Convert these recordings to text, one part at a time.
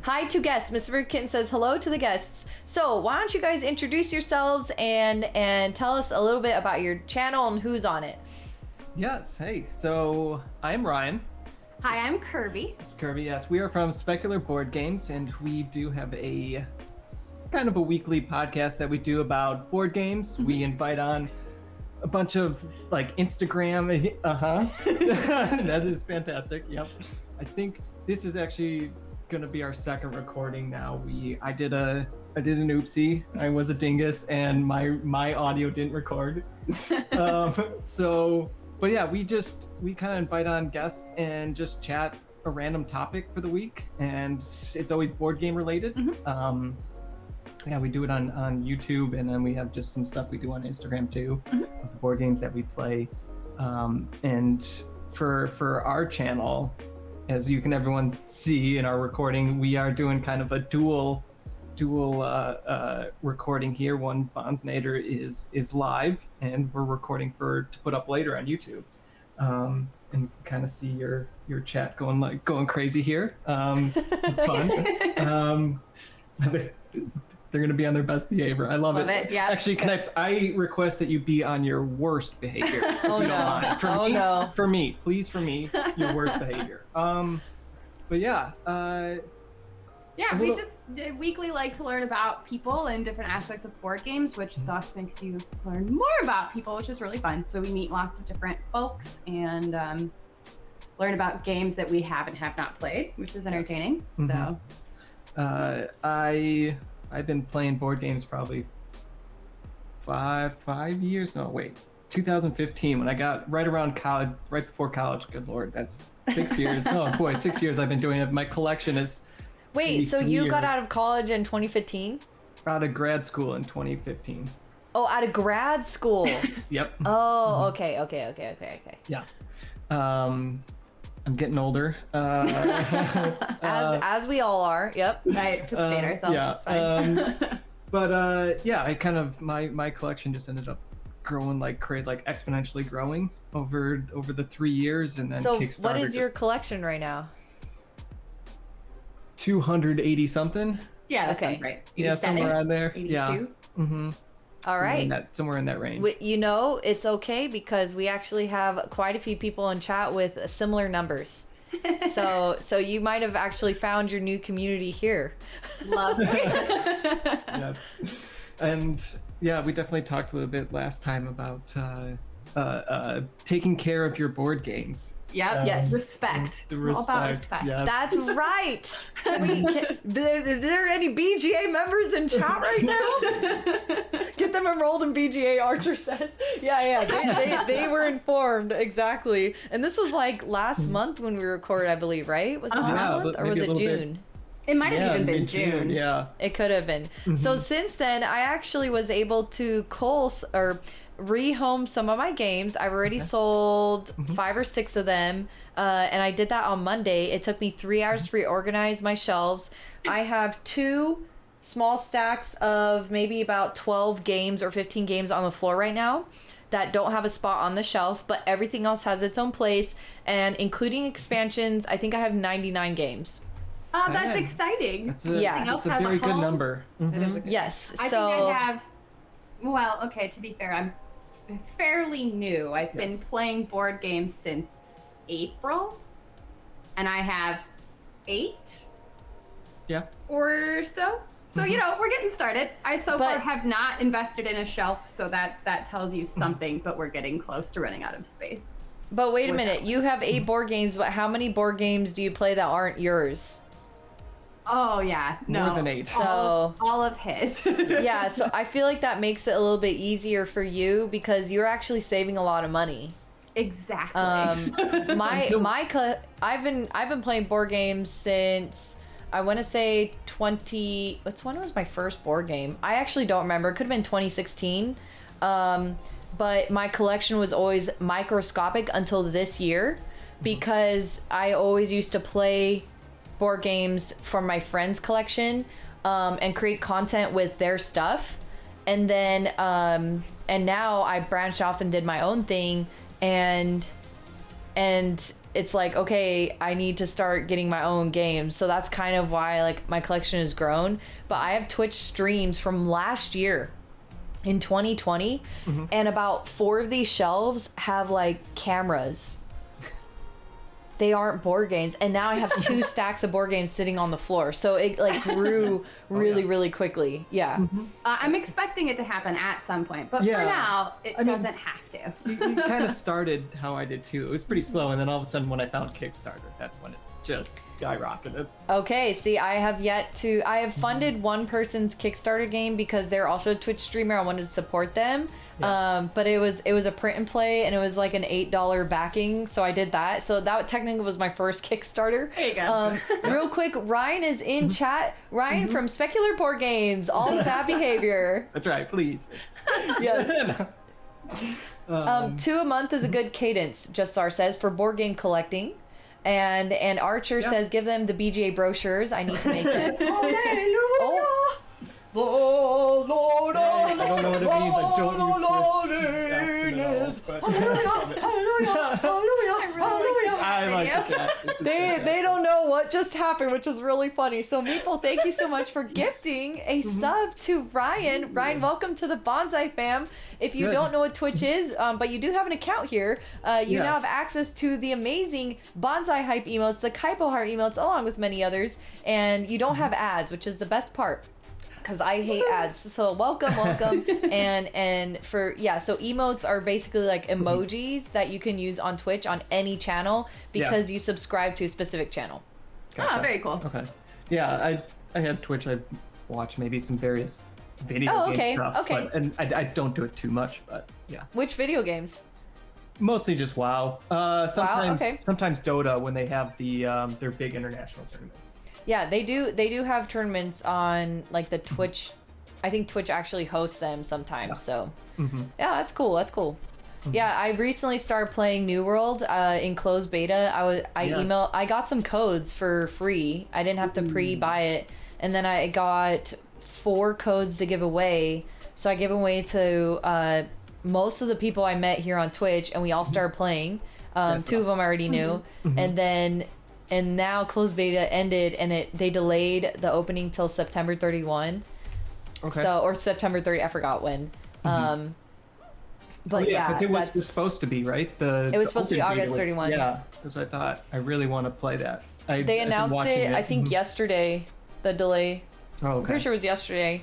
Hi to guests. Mr. Kitten says hello to the guests. So why don't you guys introduce yourselves and tell us a little bit about your channel and who's on it. Yes, hey, so I'm Ryan. Hi, I'm Kirby. It's Kirby, yes. We are from Specular Board Games, and we do have a kind of a weekly podcast that we do about board games. Mm-hmm. We invite on a bunch of like Instagram. That is fantastic. Yep. I think this is actually gonna be our second recording now. I did an oopsie. I was a dingus, and my audio didn't record. But yeah, we kind of invite on guests and just chat a random topic for the week, and it's always board game related. Mm-hmm. Yeah, we do it on YouTube, and then we have just some stuff we do on Instagram too, mm-hmm. of the board games that we play. And for our channel, as you can everyone see in our recording, we are doing kind of a dual recording here. One Banzainator is live, and we're recording to put up later on YouTube, and kind of see your chat going crazy here. It's fun. They're gonna be on their best behavior. I love it. Yeah. Actually, I request that you be on your worst behavior. If you don't mind. For me, please, your worst behavior. But yeah. We just weekly like to learn about people and different aspects of board games, which thus makes you learn more about people, which is really fun. So we meet lots of different folks and learn about games that we have not played, which is entertaining. Yes. So, I've been playing board games probably 5 years. No, wait, 2015 when I got right around college, right before college. Good Lord, that's 6 years. Oh boy, 6 years I've been doing it. My collection is. Wait, so you got out of college in 2015? Out of grad school in 2015. Oh, out of grad school. Yep. Oh, okay. Yeah. I'm getting older. As we all are. Yep. Right. To state ourselves. Yeah. That's fine. But I kind of my collection just ended up growing exponentially growing over the 3 years, and then so Kickstarter. What is your collection right now? 280 something. Yeah, that sounds right. Yeah, somewhere around there. 82? Yeah. Mm-hmm. All right. Somewhere in that range. It's okay because we actually have quite a few people in chat with similar numbers. So you might have actually found your new community here. Love it. Yes. And yeah, we definitely talked a little bit last time about taking care of your board games. Yep. Yes. Respect. The respect. All about respect. Yes. That's right. Is there any BGA members in chat right now? Get them enrolled in BGA, Archer says. Yeah. They were informed. Exactly. And this was like last month when we recorded, I believe, right? Was it last month or was it June? It might have even been June. Yeah. It could have been. Mm-hmm. So since then, I actually was able to rehome some of my games. I've already sold 5 or 6 of them, and I did that on Monday. It took me 3 hours to reorganize my shelves. I have 2 small stacks of maybe about 12 games or 15 games on the floor right now that don't have a spot on the shelf, but everything else has its own place, and including expansions, I think I have 99 games. Oh, that's exciting. That's a very good number. Mm-hmm. Yes. I think I have. Well, okay. To be fair, I'm fairly new. I've been playing board games since April, and I have 8. Yeah. Or so. So we're getting started. I far have not invested in a shelf, so that tells you something. But we're getting close to running out of space. But wait a minute. You have 8 board games, but how many board games do you play that aren't yours? Oh yeah, no. More than 8. So all of his. Yeah, so I feel like that makes it a little bit easier for you because you're actually saving a lot of money. Exactly. I've been playing board games since I want to say when was my first board game? I actually don't remember. It could have been 2016. But my collection was always microscopic until this year because I always used to play board games from my friends' collection and create content with their stuff. And then and now I branched off and did my own thing, and it's like, okay, I need to start getting my own games. So that's kind of why like my collection has grown. But I have Twitch streams from last year in 2020, and about 4 of these shelves have like cameras. They aren't board games, and now I have 2 stacks of board games sitting on the floor. So it like grew really quickly. Yeah. I'm expecting it to happen at some point, but for now, it doesn't have to. You kind of started how I did too. It was pretty slow, and then all of a sudden, when I found Kickstarter, that's when it just skyrocketed. Okay, see, I have funded one person's Kickstarter game because they're also a Twitch streamer. I wanted to support them. But it was a print and play, and it was like an $8 backing, so I did that. So that technically was my first Kickstarter. There you go. Real quick, Ryan is in chat. Ryan from Specular Board Games, all the bad behavior. That's right, please. Yes. 2 a month is a good cadence, Justar says, for board game collecting. And Archer says, give them the BGA brochures. I need to make it. Oh. Lord, I don't know what it means. I don't use Twitch. I like that. They don't know what just happened, which was really funny. So Meeple, thank you so much for gifting a sub to Ryan. Ryan, welcome to the Bonsai fam. If you don't know what Twitch is, but you do have an account here, you now have access to the amazing Bonsai hype emotes, the Kaipo heart emotes, along with many others, and you don't have ads, which is the best part. Because I hate ads. So welcome. and for so emotes are basically like emojis that you can use on Twitch on any channel because you subscribe to a specific channel. Gotcha. Oh, very cool. Okay. Yeah, I had Twitch. I watch maybe some various video game stuff. Okay. And I don't do it too much, but yeah. Which video games? Mostly just WoW. Sometimes okay. Sometimes Dota when they have the their big international tournaments. Yeah, they do have tournaments on like the Twitch. I think Twitch actually hosts them sometimes. So yeah, that's cool. Yeah, I recently started playing New World in closed beta. I got some codes for free. I didn't have to pre-buy it, and then I got 4 codes to give away. So I gave away to most of the people I met here on Twitch, and we all started playing. 2 of them I already knew, and now closed beta ended, and they delayed the opening till September 31. Okay. Or September 30, I forgot when. But because it was supposed to be, right? It was supposed to be August 31. Yeah, that's what I thought. I really want to play that. They announced it, I think, yesterday, the delay. Oh, okay. I'm pretty sure it was yesterday.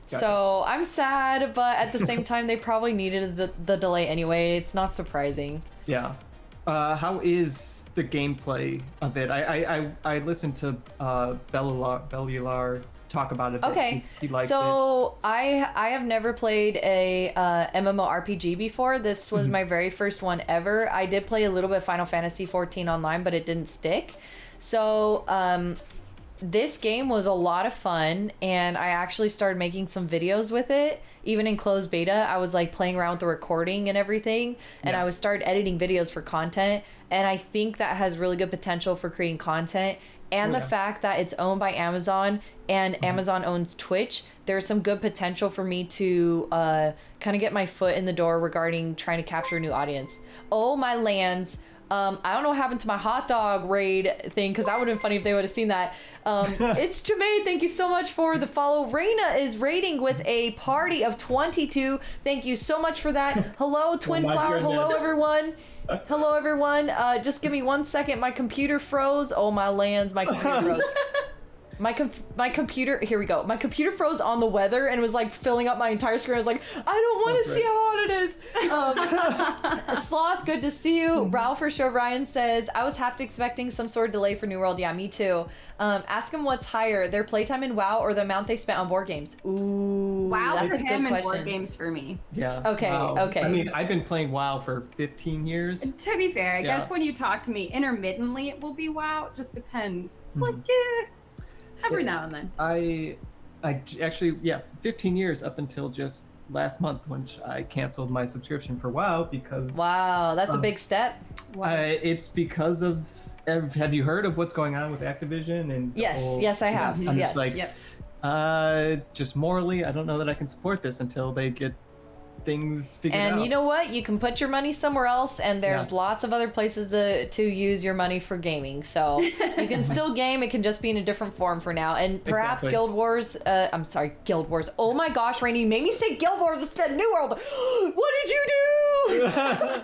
Gotcha. So I'm sad, but at the same time, they probably needed the delay anyway. It's not surprising. Yeah. How is the gameplay of it? I listened to Bellular talk about it. Okay. He likes it. I have never played a MMORPG before. This was my very first one ever. I did play a little bit of Final Fantasy 14 online, but it didn't stick. So this game was a lot of fun, and I actually started making some videos with it. Even in closed beta, I was like playing around with the recording and everything, and I was started editing videos for content, and I think that has really good potential for creating content. And the fact that it's owned by Amazon and Amazon owns Twitch, there's some good potential for me to kind of get my foot in the door regarding trying to capture a new audience. Oh, my lands. I don't know what happened to my hot dog raid thing, because that would have been funny if they would have seen that. It's Jamae. Thank you so much for the follow. Reina is raiding with a party of 22. Thank you so much for that. Hello, Twin Flower. Goodness. Hello, everyone. Hello, everyone. Just give me 1 second. My computer froze. Oh, my lands. My computer froze. My computer, here we go. My computer froze on the weather and was like filling up my entire screen. I was like, I don't want to see how hot it is. Sloth, good to see you. Ralph for sure. Ryan says, I was half expecting some sort of delay for New World. Yeah, me too. Ask him what's higher, their playtime in WoW or the amount they spent on board games. Ooh, WoW that's for a good him and question. board games for me. Yeah. Okay, WoW. okay. I mean, I've been playing WoW for 15 years. To be fair, I guess when you talk to me intermittently, it will be WoW. It just depends. It's like, every now and then. I actually, 15 years up until just last month when I canceled my subscription for WoW because... Wow, that's a big step. It's because of... Have you heard of what's going on with Activision? And yes, I have. I'm just like, just morally, I don't know that I can support this until they get things figured out. And you know what? You can put your money somewhere else, and there's Yeah. lots of other places to use your money for gaming. So you can still game. It can just be in a different form for now. And perhaps Exactly. Guild Wars. I'm sorry, Guild Wars. Oh my gosh, Rainy, you made me say Guild Wars instead of New World. What did you do?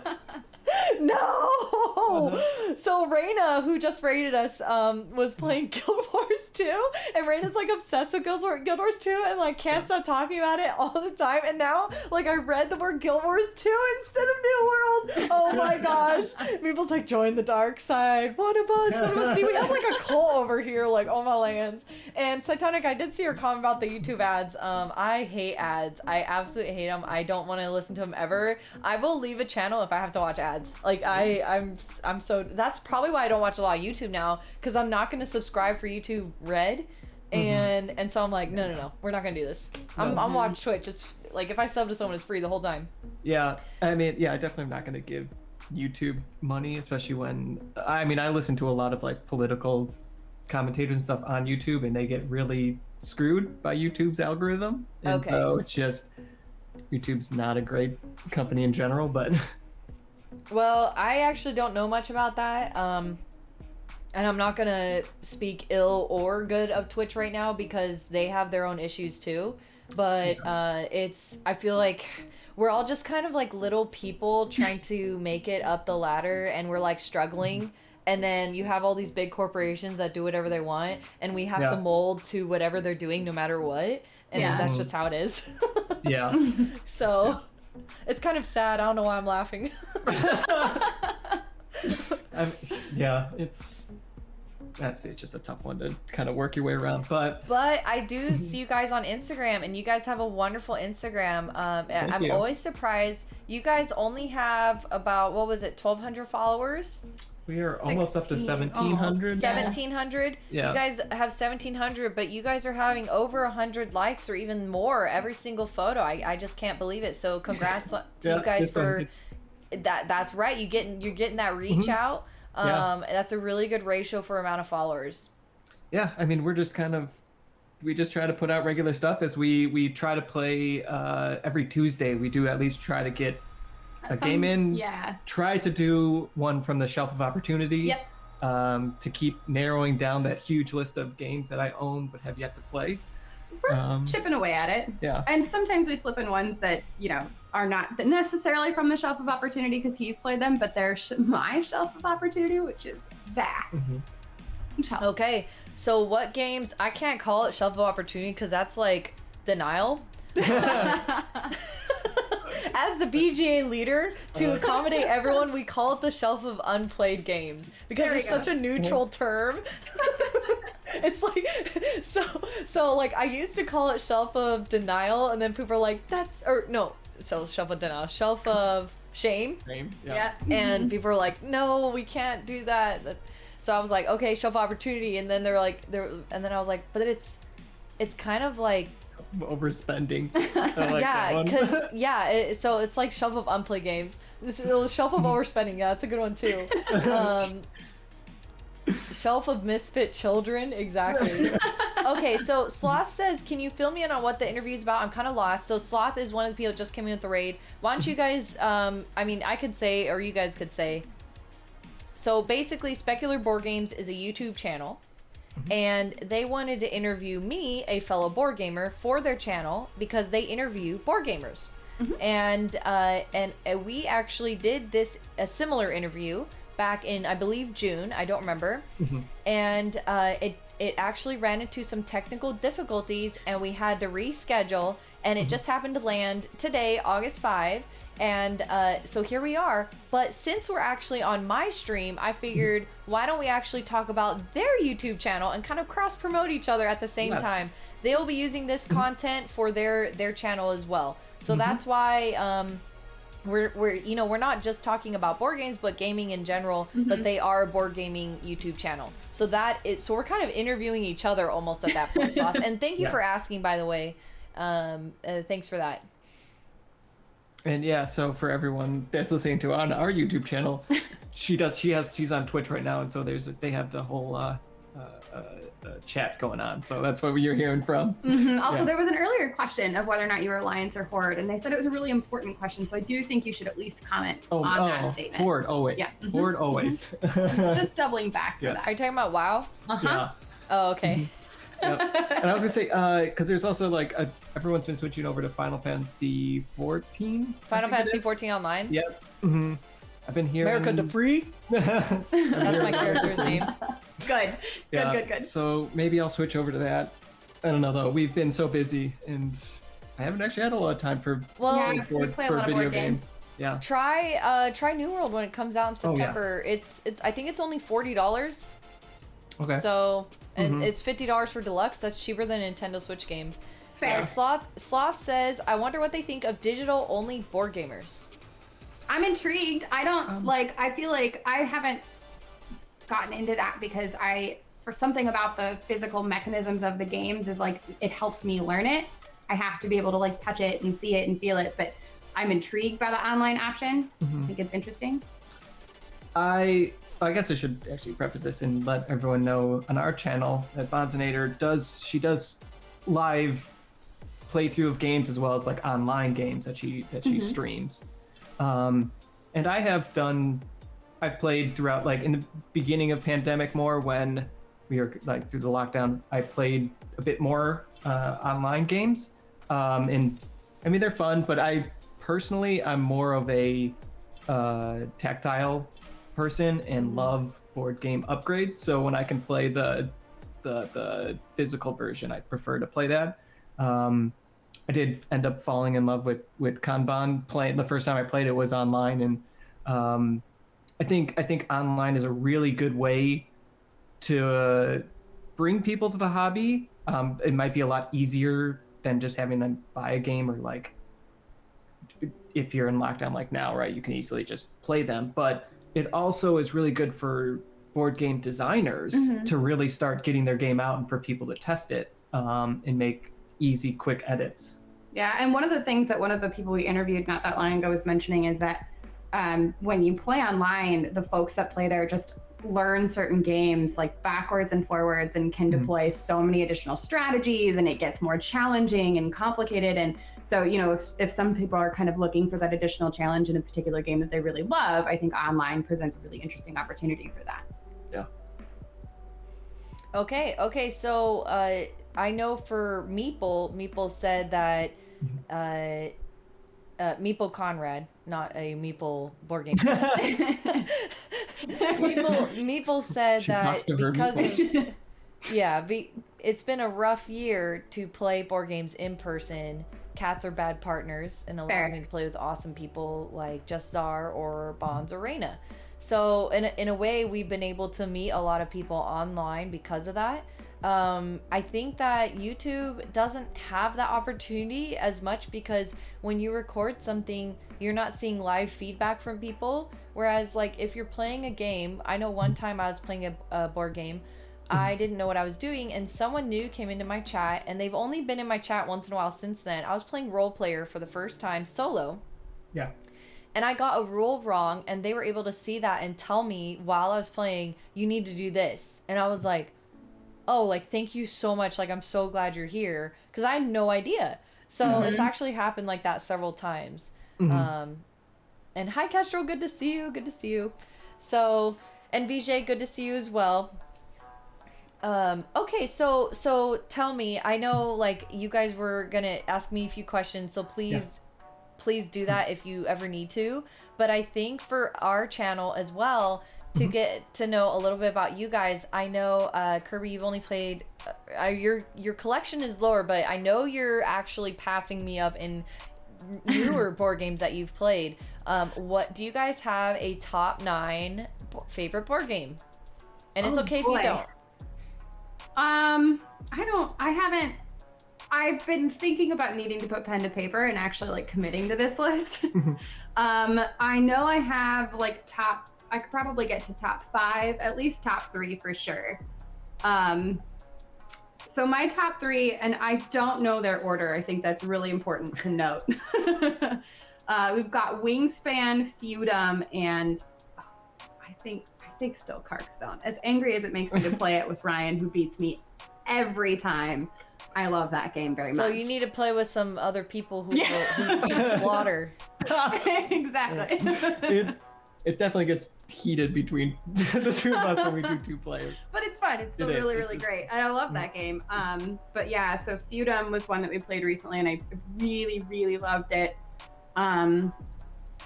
No! So Raina, who just rated us, was playing Guild Wars 2, and Raina's like obsessed with Guild Wars 2 and like can't stop talking about it all the time. And now, like, I read the word Guild Wars 2 instead of New World. Oh my gosh. People's like, join the dark side. One of us. See, we have like a cult over here, like, oh my lands. And Cytonic, I did see your comment about the YouTube ads. I hate ads. I absolutely hate them. I don't want to listen to them ever. I will leave a channel if I have to watch ads. Like I'm so, that's probably why I don't watch a lot of YouTube now, because I'm not going to subscribe for YouTube Red, and so I'm like, no, we're not going to do this. I'm watch Twitch. It's like if I sub to someone, it's free the whole time. Yeah, I mean, yeah, I definitely am not going to give YouTube money, especially when, I mean, I listen to a lot of like political commentators and stuff on YouTube, and they get really screwed by YouTube's algorithm, and Okay. so it's just, YouTube's not a great company in general, but Well, I actually don't know much about that. And I'm not going to speak ill or good of Twitch right now because they have their own issues too. But I feel like we're all just kind of like little people trying to make it up the ladder, and we're like struggling. And then you have all these big corporations that do whatever they want, and we have to mold to whatever they're doing no matter what. And that's just how it is. yeah. So it's kind of sad. I don't know why I'm laughing. Yeah, it's just a tough one to kind of work your way around, but I do see you guys on Instagram, and you guys have a wonderful Instagram. I'm you. always surprised. You guys only have about, what was it, 1,200 followers? we are almost up to 16, 1,700. 1,700? Yeah. You guys have 1,700, but you guys are having over 100 likes or even more every single photo. I just can't believe it. So congrats to you guys for that. That's right. You're getting that reach out. That's a really good ratio for amount of followers. Yeah, I mean, we just try to put out regular stuff as we try to play every Tuesday. We do at least try to get a game in. Yeah. Try to do one from the Shelf of Opportunity. Yep. To keep narrowing down that huge list of games that I own but have yet to play. We're chipping away at it. Yeah. And sometimes we slip in ones that, are not necessarily from the Shelf of Opportunity because he's played them, but they're my Shelf of Opportunity, which is vast. Okay, so what games, I can't call it Shelf of Opportunity because that's like denial. As the BGA leader, to accommodate everyone, we call it the Shelf of Unplayed Games because it's such a neutral term. It's like, so like I used to call it Shelf of Denial, and then people are like, Shelf of Denial, Shelf of Shame. Yeah. And people were like, no, we can't do that. So I was like, okay, Shelf of Opportunity, and then and then I was like, but it's kind of like Overspending. So it's like Shelf of Unplayed Games. This is Shelf of Overspending. Yeah, that's a good one too. Shelf of Misfit Children, exactly. Okay, so Sloth says, can you fill me in on what the interview is about? I'm kind of lost. So Sloth is one of the people that just came in with the raid. Why don't you guys, I could say, or you guys could say. So basically, Specular Board Games is a YouTube channel. And they wanted to interview me, a fellow board gamer, for their channel because they interview board gamers. And we actually did a similar interview back in, I believe, June. I don't remember. And it actually ran into some technical difficulties, and we had to reschedule. And it just happened to land today, August 5. And so here we are. But since we're actually on my stream, I figured, why don't we actually talk about their YouTube channel and kind of cross promote each other at the same time? They'll be using this content for their channel as well. So that's why we're not just talking about board games, but gaming in general. But they are a board gaming YouTube channel. So we're kind of interviewing each other almost at that point. Sloth. And thank you for asking, by the way. Thanks for that. And yeah, so for everyone that's listening to on our YouTube channel, she's on Twitch right now, and so they have the whole chat going on, so that's what you're hearing from. Also, there was an earlier question of whether or not you were Alliance or Horde, and they said it was a really important question, so I do think you should at least comment on that statement. Horde always. Yeah. Horde always. Just doubling back for Yes. that. Are you talking about WoW? Yeah. Oh, okay. Yep. And I was gonna say, because there's also like everyone's been switching over to Final Fantasy 14. Final Fantasy 14 Online? Yep. I've been hearing. America the Free? That's my character's name. Good. Yeah, Good. So maybe I'll switch over to that. I don't know though. We've been so busy, and I haven't actually had a lot of time for Well, we play a lot of video board games. Yeah. try New World when it comes out in Oh, yeah. September. It's I think it's only $40. Okay. So and it's $50 for deluxe. That's cheaper than a Nintendo Switch game. Fair. Sloth says, I wonder what they think of digital only board gamers. I'm intrigued. I don't I feel like I haven't gotten into that because for something about the physical mechanisms of the games is like, it helps me learn it. I have to be able to like touch it and see it and feel it, but I'm intrigued by the online option. I think it's interesting. I guess I should actually preface this and let everyone know on our channel that Banzainator does live playthrough of games as well as like online games that she streams. And I've played throughout, like in the beginning of pandemic more when we were like through the lockdown, I played a bit more online games. And I mean, they're fun, but I'm more of a tactile person and love board game upgrades. So when I can play the physical version, I prefer to play that. I did end up falling in love with Kanban. Playing the first time I played it was online, and I think online is a really good way to bring people to the hobby. It might be a lot easier than just having them buy a game, or like if you're in lockdown like now, right? You can easily just play them, but it also is really good for board game designers to really start getting their game out and for people to test it and make easy, quick edits. Yeah, and one of the things that one of the people we interviewed not that long ago was mentioning is that when you play online, the folks that play there just learn certain games like backwards and forwards and can deploy so many additional strategies, and it gets more challenging and complicated. And so, you know, if some people are kind of looking for that additional challenge in a particular game that they really love, I think online presents a really interesting opportunity for that. Yeah. Okay, so I know for Meeple said that Meeple Conrad, not a Meeple board game. Meeple said that because it's been a rough year to play board games in person. Cats are bad partners, and allows me to play with awesome people like Just Czar or Banz or Reina. So in a way, we've been able to meet a lot of people online because of that. I think that YouTube doesn't have that opportunity as much because when you record something, you're not seeing live feedback from people. Whereas like if you're playing a game, I know one time I was playing a board game, I didn't know what I was doing, and someone new came into my chat, and they've only been in my chat once in a while since then. I was playing Role Player for the first time solo. Yeah. And I got a rule wrong, and they were able to see that and tell me while I was playing, you need to do this. And I was like, oh, like, thank you so much. Like, I'm so glad you're here. Because I had no idea. So it's actually happened like that several times. And hi, Kestrel. Good to see you. Good to see you. So, and Vijay, good to see you as well. Okay, so tell me, I know, like, you guys were going to ask me a few questions. So please do that if you ever need to. But I think for our channel as well, to get to know a little bit about you guys, I know, Kirby, you've only played, your collection is lower, but I know you're actually passing me up in newer board games that you've played. What do you guys have a top 9 favorite board game? And it's okay if you don't. I've been thinking about needing to put pen to paper and actually like committing to this list. I know I have like I could probably get to top 5, at least top 3 for sure. So my top 3, and I don't know their order. I think that's really important to note. We've got Wingspan, Feudum, and I I think still Carcassonne. As angry as it makes me to play it with Ryan, who beats me every time, I love that game very much. So you need to play with some other people who you can slaughter. Exactly. It definitely gets heated between the two of us when we do 2 players. But it's fun. It's still really great. And I love that game. But yeah, so Feudum was one that we played recently, and I really loved it. And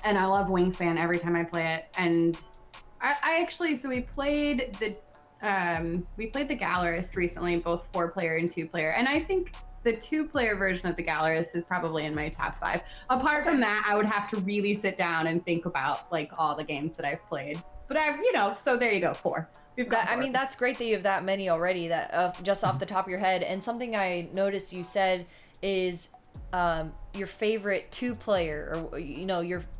I love Wingspan every time I play it. And I actually, so we played the Gallerist recently, both 4-player and 2-player. And I think the 2-player version of the Gallerist is probably in my top 5. Apart from that, I would have to really sit down and think about like all the games that I've played. But so there you go, 4. We've got 4. I mean, that's great that you have that many already, that just off the top of your head. And something I noticed you said is your favorite 2-player, or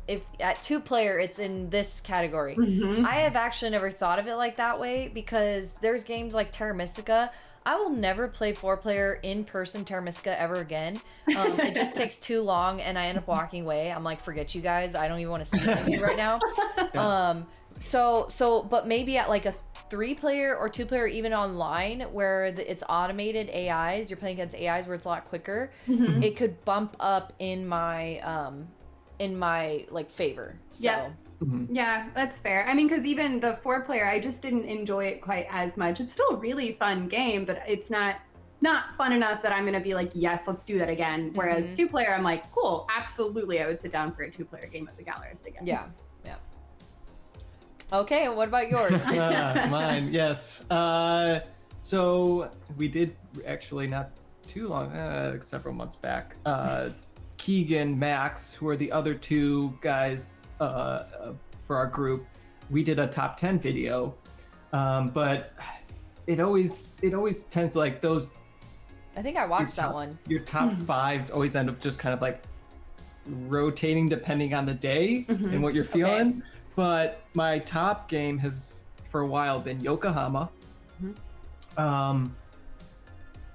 if at 2-player it's in this category. I have actually never thought of it like that way, because there's games like Terra Mystica. I will never play 4-player in-person Terra Mystica ever again. It just takes too long, and I end up walking away. I'm like, forget you guys. I don't even want to see any of you right now. But maybe at like a 3-player or 2-player, even online, where it's automated AIs, you're playing against AIs where it's a lot quicker, it could bump up in my like favor. So. Yeah. Yeah, that's fair. I mean, because even the 4-player, I just didn't enjoy it quite as much. It's still a really fun game, but it's not fun enough that I'm going to be like, yes, let's do that again. Whereas 2-player, I'm like, cool, absolutely, I would sit down for a 2-player game at the Gallerist again. Yeah. Okay, and what about yours? Mine, yes. So we did actually not too long, several months back. Keegan, Max, who are the other 2 guys for our group, we did a top 10 video, but it always tends to, like, those, I think I watched that one. Your top 5s always end up just kind of like rotating depending on the day and what you're feeling. Okay. But my top game has for a while been Yokohama,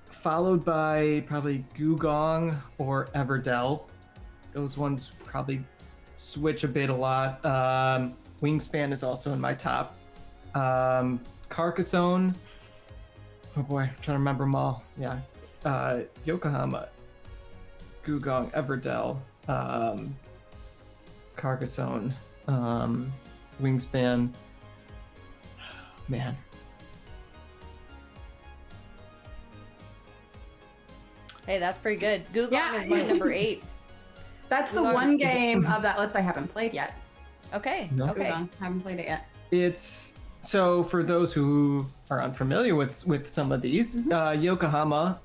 followed by probably Gugong or Everdell. Those ones probably switch a lot. Wingspan is also in my top. Carcassonne. Oh boy, I'm trying to remember them all. Yeah. Yokohama, Gugong, Everdell, Carcassonne, Wingspan. Man. Hey, that's pretty good. Gugong is my number 8. That's the one game of that list I haven't played yet. Okay. No. Okay. Haven't played it yet. It's so, for those who are unfamiliar with some of these, Yokohama,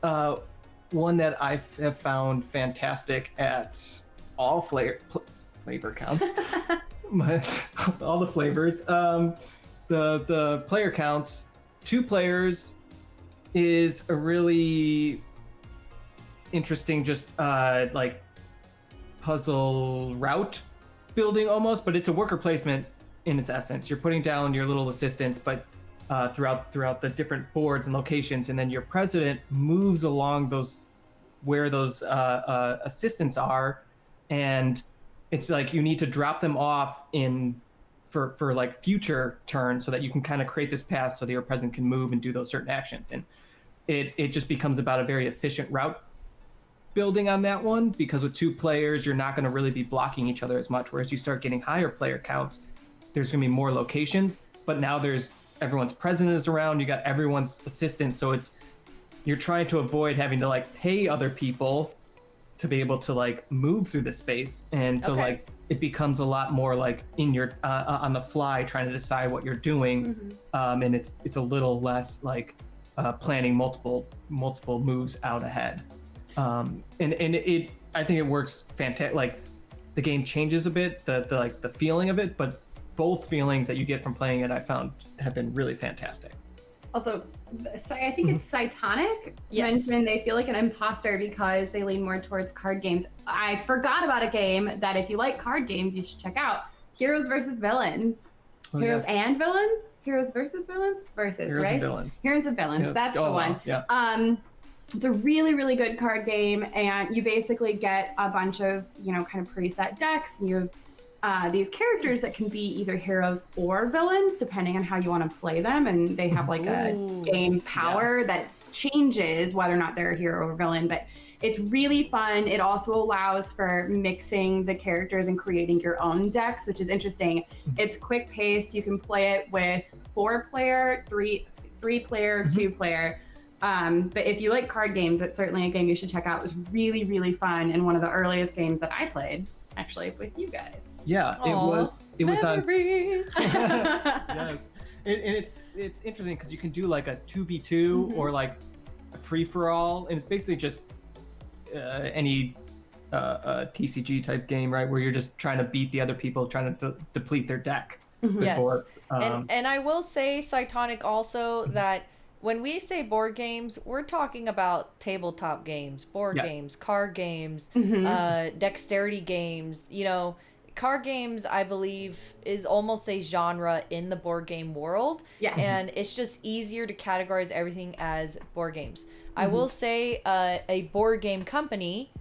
one that I have found fantastic at all flavor counts, all the flavors. The player counts, 2 players is a really interesting, just like puzzle route building almost, but it's a worker placement in its essence. You're putting down your little assistants, but throughout the different boards and locations, and then your president moves along those where those assistants are, and it's like you need to drop them off for like future turns so that you can kind of create this path so that your president can move and do those certain actions. And it just becomes about a very efficient route building on that one, because with 2 players you're not going to really be blocking each other as much, whereas you start getting higher player counts, there's going to be more locations, but now there's everyone's president is around, you got everyone's assistant, so you're trying to avoid having to like pay other people to be able to like move through the space, and so like it becomes a lot more like in your on the fly trying to decide what you're doing, and it's a little less like planning multiple moves out ahead. And it I think it works fantastic. Like the game changes a bit, the feeling of it, but both feelings that you get from playing it I found have been really fantastic. Also, I think it's Cytonic mentioned they feel like an imposter because they lean more towards card games. I forgot about a game that if you like card games you should check out. Heroes versus Villains. Heroes and Villains? Heroes versus Villains? Heroes right? And Villains. Heroes and Villains. Yeah. That's the one. Yeah. It's a really, really good card game, and you basically get a bunch of, kind of preset decks, and you have these characters that can be either heroes or villains, depending on how you want to play them. And they have like a game power that changes whether or not they're a hero or villain. But it's really fun. It also allows for mixing the characters and creating your own decks, which is interesting. It's quick paced. You can play it with 4-player, 3-player, 2-player. But if you like card games, it's certainly a game you should check out. It was really, really fun, and one of the earliest games that I played, actually, with you guys. Yeah, Aww, it was on. memories. Yes, and it's interesting because you can do like a 2v2 or like a free for all, and it's basically just any TCG type game, right? Where you're just trying to beat the other people, trying to deplete their deck. Before, yes, and I will say, Cytonic, also that when we say board games, we're talking about tabletop games, board games, card games, dexterity games. You know, card games, I believe, is almost a genre in the board game world. Yes. And it's just easier to categorize everything as board games. I will say a board game company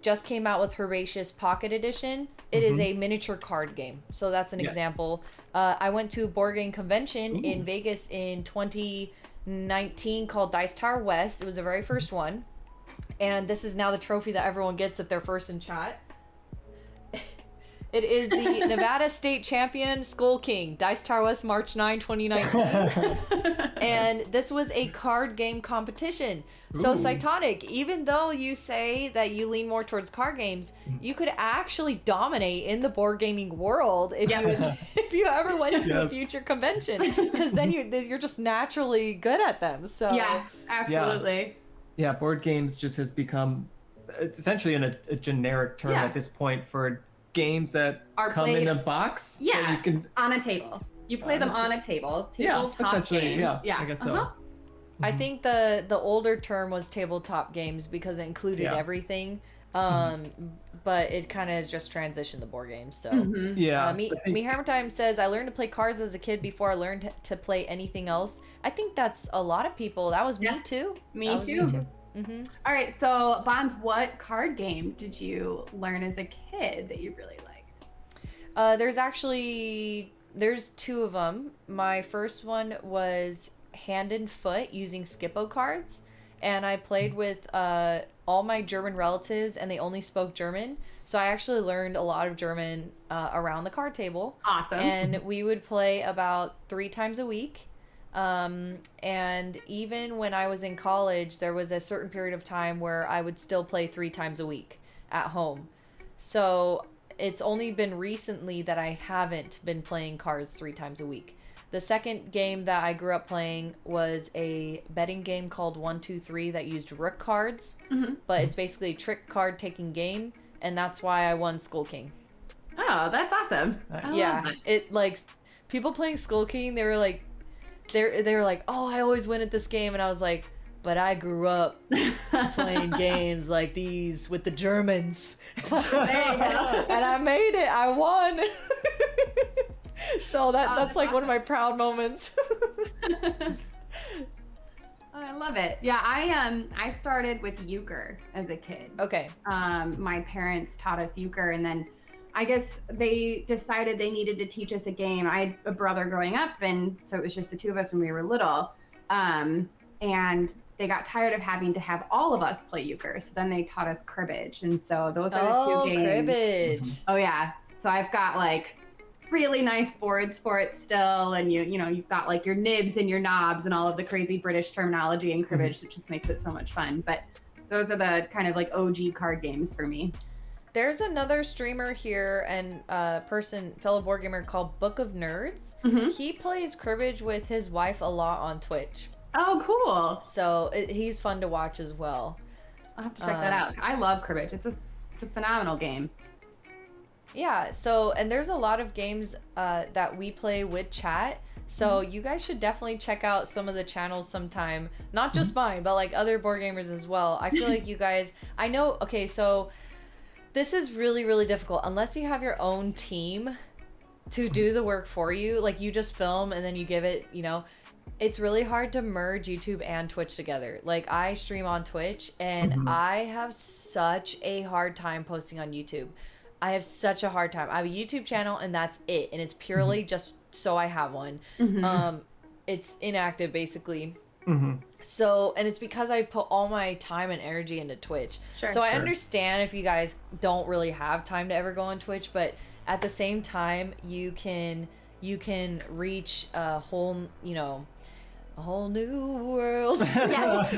just came out with Horatius Pocket Edition. It is a miniature card game. So that's an example. I went to a board game convention in Vegas in 2019 called Dice Tower West. It was the very first one. And this is now the trophy that everyone gets if they're first in chat. It is the Nevada State Champion Skull King, Dice Tower West, March 9, 2019. And this was a card game competition. So Cytonic, even though you say that you lean more towards card games, you could actually dominate in the board gaming world if you ever went to a future convention, because then you're just naturally good at them. So yeah, absolutely. Yeah, board games just has become essentially a generic term at this point for games that are come played in a box. Yeah, so you can, on a table. You play them on a table. Tabletop essentially, games. yeah, I guess so. I think the older term was tabletop games because it included everything. But it kind of just transitioned to board games. So me Hammer Time says, I learned to play cards as a kid before I learned to play anything else. I think that's a lot of people. That was me too. Me too. All right, so Banz, what card game did you learn as a kid that you really liked? There's two of them. My first one was Hand and Foot using Skippo cards, and I played with all my German relatives, and they only spoke German, so I actually learned a lot of German around the card table. Awesome. And we would play about 3 times a week. And even when I was in college, there was a certain period of time where I would still play 3 times a week at home. So it's only been recently that I haven't been playing cards 3 times a week. The second game that I grew up playing was a betting game called 1, 2, 3 that used rook cards, but it's basically a trick card taking game, and that's why I won Skull King. Oh, that's awesome. Nice. Yeah, it like people playing Skull King, they were like, oh, I always win at this game, and I was like, but I grew up playing games like these with the Germans. And I made it. I won. So that's like awesome. One of my proud moments. I love it. Yeah, I started with euchre as a kid. Okay. My parents taught us euchre, and then I guess they decided they needed to teach us a game. I had a brother growing up, and so it was just the two of us when we were little. And they got tired of having to have all of us play euchre, so then they taught us cribbage, and so those are the 2 games. Cribbage. Oh yeah. So I've got like really nice boards for it still, and you've got like your nibs and your knobs and all of the crazy British terminology in cribbage that just makes it so much fun. But those are the kind of like OG card games for me. There's another streamer here and fellow board gamer called Book of Nerds. He plays cribbage with his wife a lot on Twitch. Oh, cool. So he's fun to watch as well. I'll have to check that out. I love cribbage. It's a phenomenal game. Yeah, so, and there's a lot of games that we play with chat. So you guys should definitely check out some of the channels sometime. Not just mine, but like other board gamers as well. I feel like you guys, I know, okay, so this is really, really difficult. Unless you have your own team to do the work for you, like you just film and then you give it, it's really hard to merge YouTube and Twitch together. Like I stream on Twitch and I have such a hard time posting on YouTube. I have such a hard time. I have a YouTube channel and that's it. And it's purely just so I have one. It's inactive basically. So, and it's because I put all my time and energy into Twitch. So I understand if you guys don't really have time to ever go on Twitch, but at the same time, you can reach a whole, a whole new world. Yes.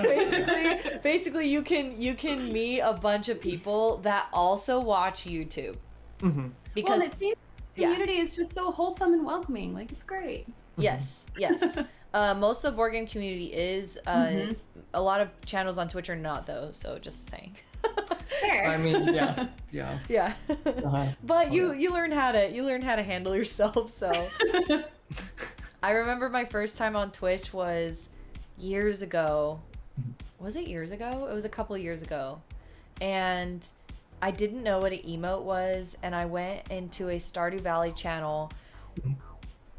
basically you can meet a bunch of people that also watch YouTube. Because it seems the community is just so wholesome and welcoming. Like, it's great. Yes. Most of the board game community is. A lot of channels on Twitch are not, though. So just saying. Fair. I mean, yeah. But you learn how to handle yourself. So I remember my first time on Twitch was years ago. Was it years ago? It was a couple of years ago, and I didn't know what an emote was, and I went into a Stardew Valley channel.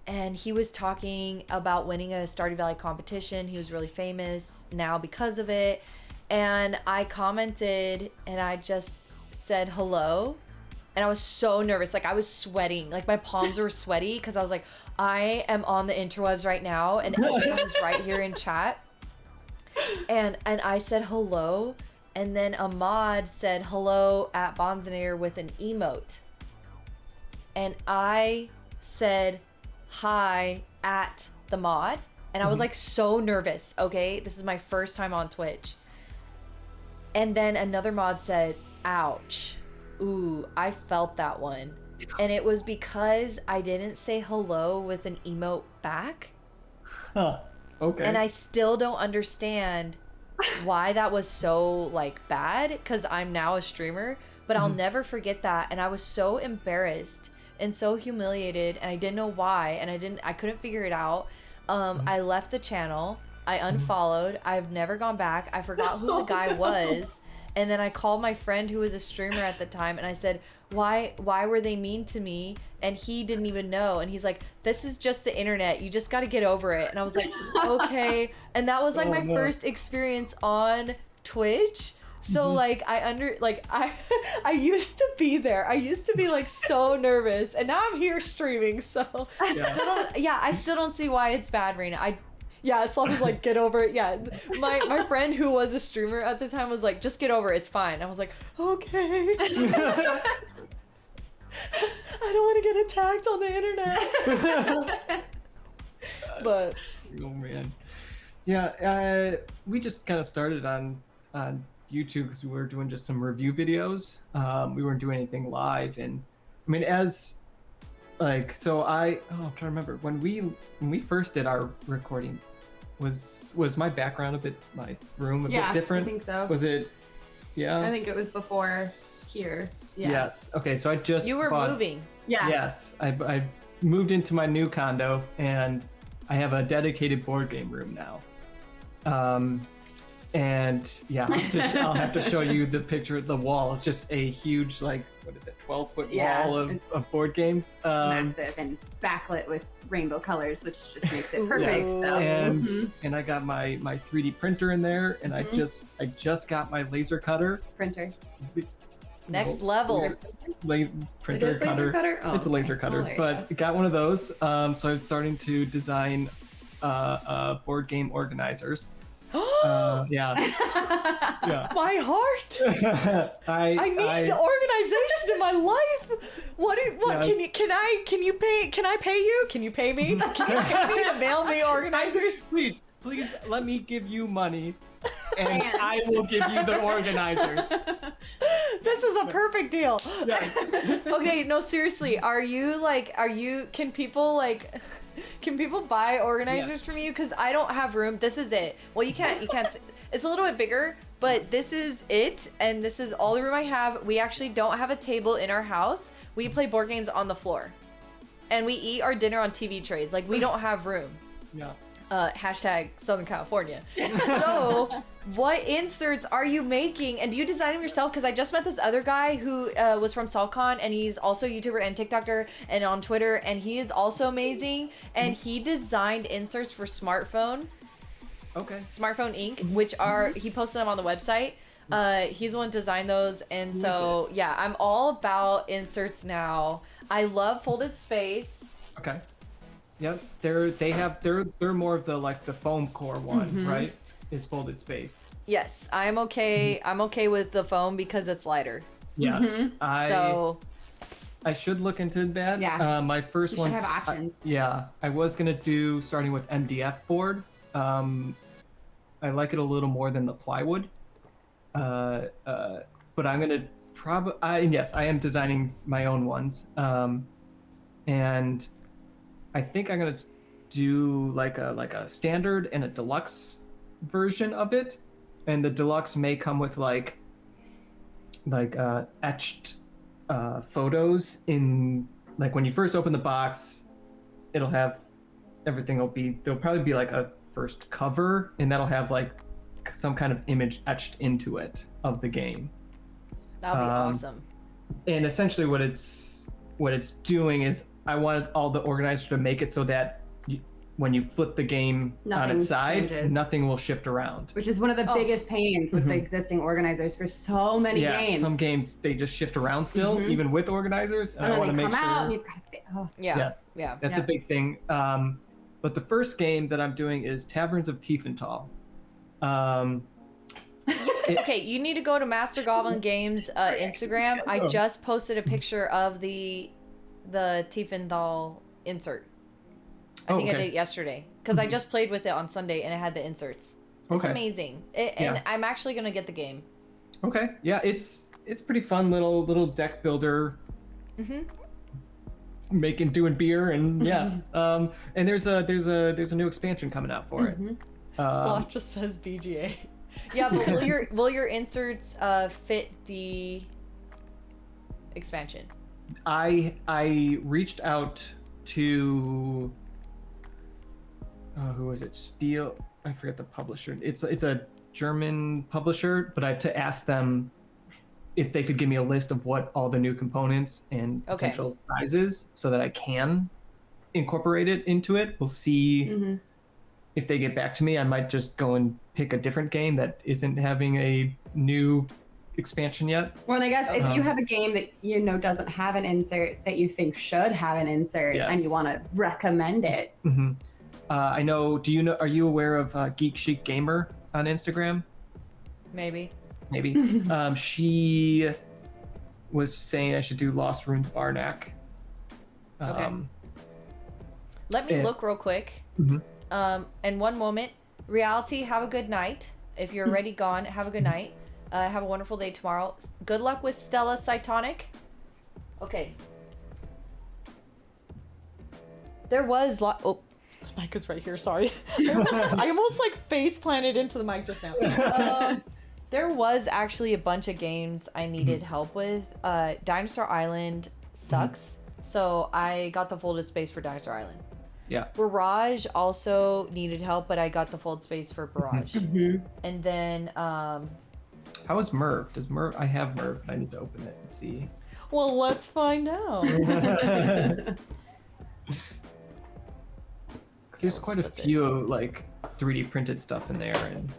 And he was talking about winning a Stardew Valley competition. He was really famous now because of it. And I commented and I just said hello. And I was so nervous. Like, I was sweating. Like, my palms were sweaty because I was like, I am on the interwebs right now. And everyone was right here in chat. And I said hello. And then a mod said hello at Banzainator with an emote. And I said hi at the mod, and I was like so nervous. Okay, this is my first time on Twitch. And then another mod said, ouch. Ooh, I felt that one. And it was because I didn't say hello with an emote back. Okay. And I still don't understand why that was so like bad, because I'm now a streamer, but I'll never forget that. And I was so embarrassed and so humiliated, and I didn't know why, and I couldn't figure it out. I left the channel, I unfollowed, I've never gone back, I forgot who the guy was, and then I called my friend who was a streamer at the time, and I said, why were they mean to me? And he didn't even know, and he's like, this is just the internet, you just gotta get over it. And I was like, okay. And that was like my first experience on Twitch. So like I used to be there. I used to be like so nervous, and now I'm here streaming. So I still don't see why it's bad, Raina. As long as like get over it. Yeah, my friend who was a streamer at the time was like, just get over it. It's fine. I was like, okay. I don't want to get attacked on the internet. But oh man, yeah. We just kind of started on YouTube because we were doing just some review videos. We weren't doing anything live, and I mean, as like, so I'm trying to remember when we first did our recording. Was my background a bit, my room a bit different? I think so. Was it? Yeah. I think it was before here. Yeah. Yes. Okay. So I just you were moving. Yeah. Yes. I moved into my new condo, and I have a dedicated board game room now. And yeah, I'll have to show you the picture of the wall. It's just a huge, like, what is it, 12-foot wall of board games. Massive and backlit with rainbow colors, which just makes it perfect. Yes. So. And I got my 3D printer in there, and I just got my laser cutter. Printer. Next level. Printer cutter. Laser cutter? Oh, it's a laser cutter, but got one of those. So I'm starting to design board game organizers. Yeah. My heart. I need organization in my life. What? Can I pay you? Can you pay me? Can you pay me to mail me organizers? Please let me give you money, and I will give you the organizers. This is a perfect deal. Yeah. Okay, no, seriously. Can people buy organizers from you? Because I don't have room. This is it. Well, you can't. It's a little bit bigger, but this is it, and this is all the room I have. We actually don't have a table in our house. We play board games on the floor, and we eat our dinner on TV trays. Like, we don't have room. Yeah. Hashtag Southern California. So, what inserts are you making, and do you design them yourself? Because I just met this other guy who was from SaltCon, and he's also a YouTuber and TikToker and on Twitter, and he is also amazing. And he designed inserts for smartphone ink, which are he posted them on the website. He's the one who designed those, and so yeah, I'm all about inserts now. I love folded space. Okay. Yep. They're more of the like the foam core one, right? Is folded space. Yes, I'm okay. I'm okay with the foam because it's lighter. Yes. I should look into that. Yeah. My first one. Have options. I was gonna do starting with MDF board. I like it a little more than the plywood. But I'm gonna yes, I am designing my own ones. And I think I'm gonna do like a standard and a deluxe version of it. And the deluxe may come with like etched photos in, like when you first open the box, it'll have there'll probably be like a first cover, and that'll have like some kind of image etched into it of the game. That'll be awesome. And essentially what it's doing is I wanted all the organizers to make it so that when you flip the game on its side, nothing will shift around. Which is one of the biggest pains with the existing organizers for so many games. Yeah, some games they just shift around still, even with organizers. And I want to make sure. And you've got Yes. Yeah. That's a big thing. But the first game that I'm doing is Taverns of Tiefenthal. Okay, you need to go to Master Goblin Games Instagram. I just posted a picture of the Tiefenthal insert. I think I did it yesterday because I just played with it on Sunday and it had the inserts. It's amazing, and I'm actually gonna get the game. Okay, yeah, it's pretty fun little deck builder. Doing beer and and there's a new expansion coming out for it. Slot just says BGA. Yeah, but will your inserts fit the expansion? I reached out to who was it? Spiel. I forget the publisher. It's a German publisher, but to ask them if they could give me a list of what all the new components and potential sizes, so that I can incorporate it into it. We'll see if they get back to me. I might just go and pick a different game that isn't having a new expansion yet. Well, and I guess if you have a game that doesn't have an insert that you think should have an insert, and you want to recommend it. I know. Are you aware of Geek Chic Gamer on Instagram? Maybe. She was saying I should do Lost Runes of Arnak. Let me look real quick. And one moment. Reality, have a good night. If you're already gone, have a good night. Have a wonderful day tomorrow. Good luck with Stella Cytonic. Okay. There was my mic is right here. Sorry. I almost like face planted into the mic just now. There was actually a bunch of games I needed help with. Dinosaur Island sucks, so I got the folded space for Dinosaur Island. Yeah. Barrage also needed help, but I got the fold space for Barrage. And then how is Merv? I have Merv, but I need to open it and see. Well, let's find out. Because there's quite a few like 3D printed stuff in there, and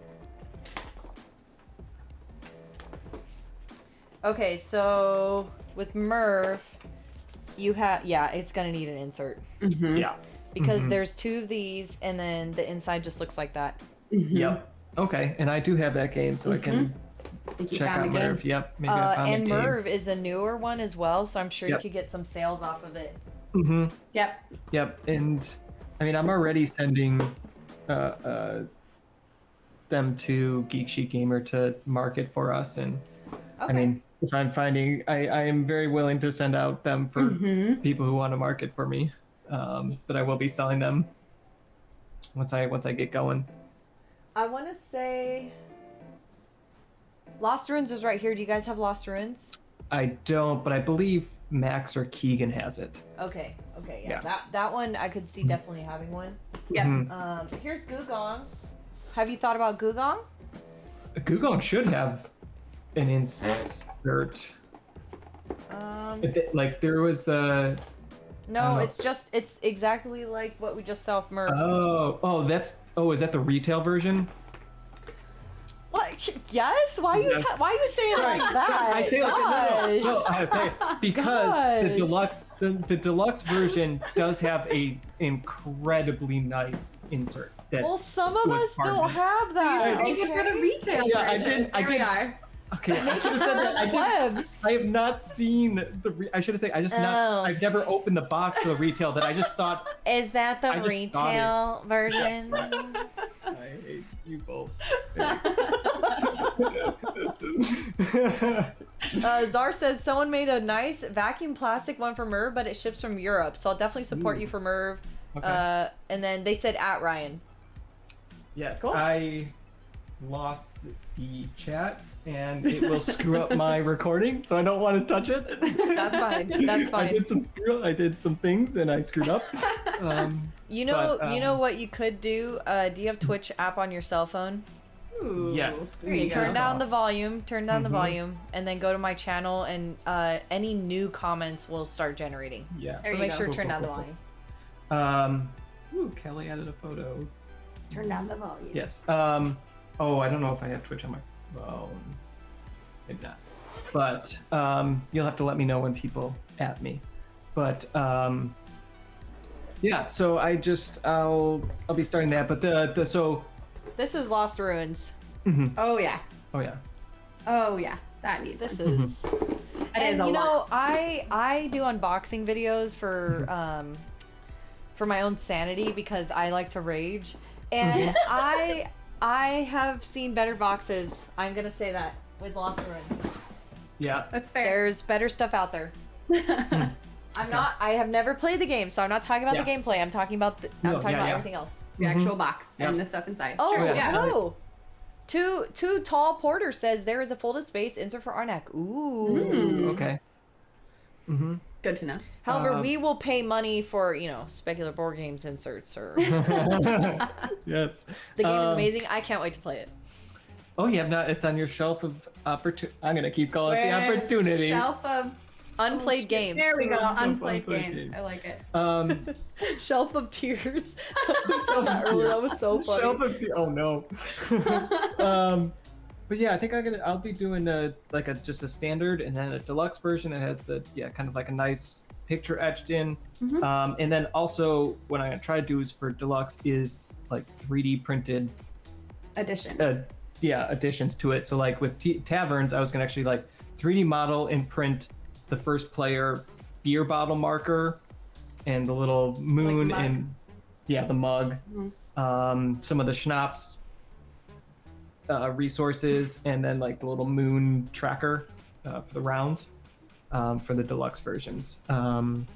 okay, so with Merv, you have it's gonna need an insert. Yeah. Because there's two of these, and then the inside just looks like that. Yep. Okay, and I do have that game, so I can check out Merv. Yep. Maybe I found and the game. Merv is a newer one as well, so I'm sure you could get some sales off of it. Yep. And I mean, I'm already sending them to Geek Chic Gamer to market for us, and I mean, if I'm finding, I am very willing to send out them for people who want to market for me. But I will be selling them once I get going. I want to say Lost Ruins is right here. Do you guys have Lost Ruins? I don't, but I believe Max or Keegan has it. Okay, yeah. That one I could see definitely having one. Yeah. Here's Gugong. Have you thought about Gugong? Gugong should have an insert. Like there was No, it's exactly like what we just saw with Merv. is that the retail version? What? Yes. Why are you? Yes. Why are you saying it like that? I say like no. I say because the deluxe version does have a incredibly nice insert. Well, some of us don't partnered. have that. Make it for the retail. Yeah, I version. did. There we are. Okay, I should have said that. I have not seen the. I should have said I just not. I've never opened the box for the retail. That I just thought. Is that the I just retail version? I hate you both. Czar says someone made a nice vacuum plastic one for Merv, but it ships from Europe. So I'll definitely support you for Merv. Okay. And then they said at Ryan. Yes, Cool. I lost the chat and it will screw up my recording, so I don't want to touch it. That's fine. That's fine. I did some things and I screwed up. You know what you could do? Do you have Twitch app on your cell phone? Ooh, Yes. There you Turn go. down the volume. Turn down the volume, and then go to my channel, and any new comments will start generating. Yes. There So you make go. sure to Cool, turn cool, down the cool, volume. Ooh, Kelly added a photo. Turn down the volume. Yes. Oh, I don't know if I have Twitch on my phone. Maybe not. But you'll have to let me know when people at me. But yeah. So I'll be starting that. But so. This is Lost Ruins. Oh yeah. Oh yeah. Oh yeah. That needs. This one. is. That And is a you know, lot. I do unboxing videos for my own sanity because I like to rage, and I have seen better boxes. I'm gonna say that with Lost Ruins. Yeah. That's fair. There's better stuff out there. I have never played the game, so I'm not talking about the gameplay. I'm talking about everything else. The actual box Yep. and the stuff inside. Oh, Sure, yeah. hello. Too Tall Porter says there is a folded space insert for Arnak. Ooh. Okay. Good to know. However, we will pay money for, specular board games inserts or Yes. the game is amazing. I can't wait to play it. Oh, you have not. It's on your shelf of opportunity. I'm gonna keep calling it the opportunity. Shelf of Unplayed games. There we go. Unplayed Unplayed games. games. I like it. Shelf of tears. We said that earlier. That was so funny. Shelf of oh no. But yeah, I think I'll be doing just a standard and then a deluxe version that has the kind of like a nice picture etched in. And then also what I'm gonna try to do is for deluxe is like 3D printed Additions. additions to it. So like with taverns, I was gonna actually like 3D model and print the first player beer bottle marker and the little moon Like mug. and the mug, some of the schnapps resources, and then like the little moon tracker for the rounds for the deluxe versions. And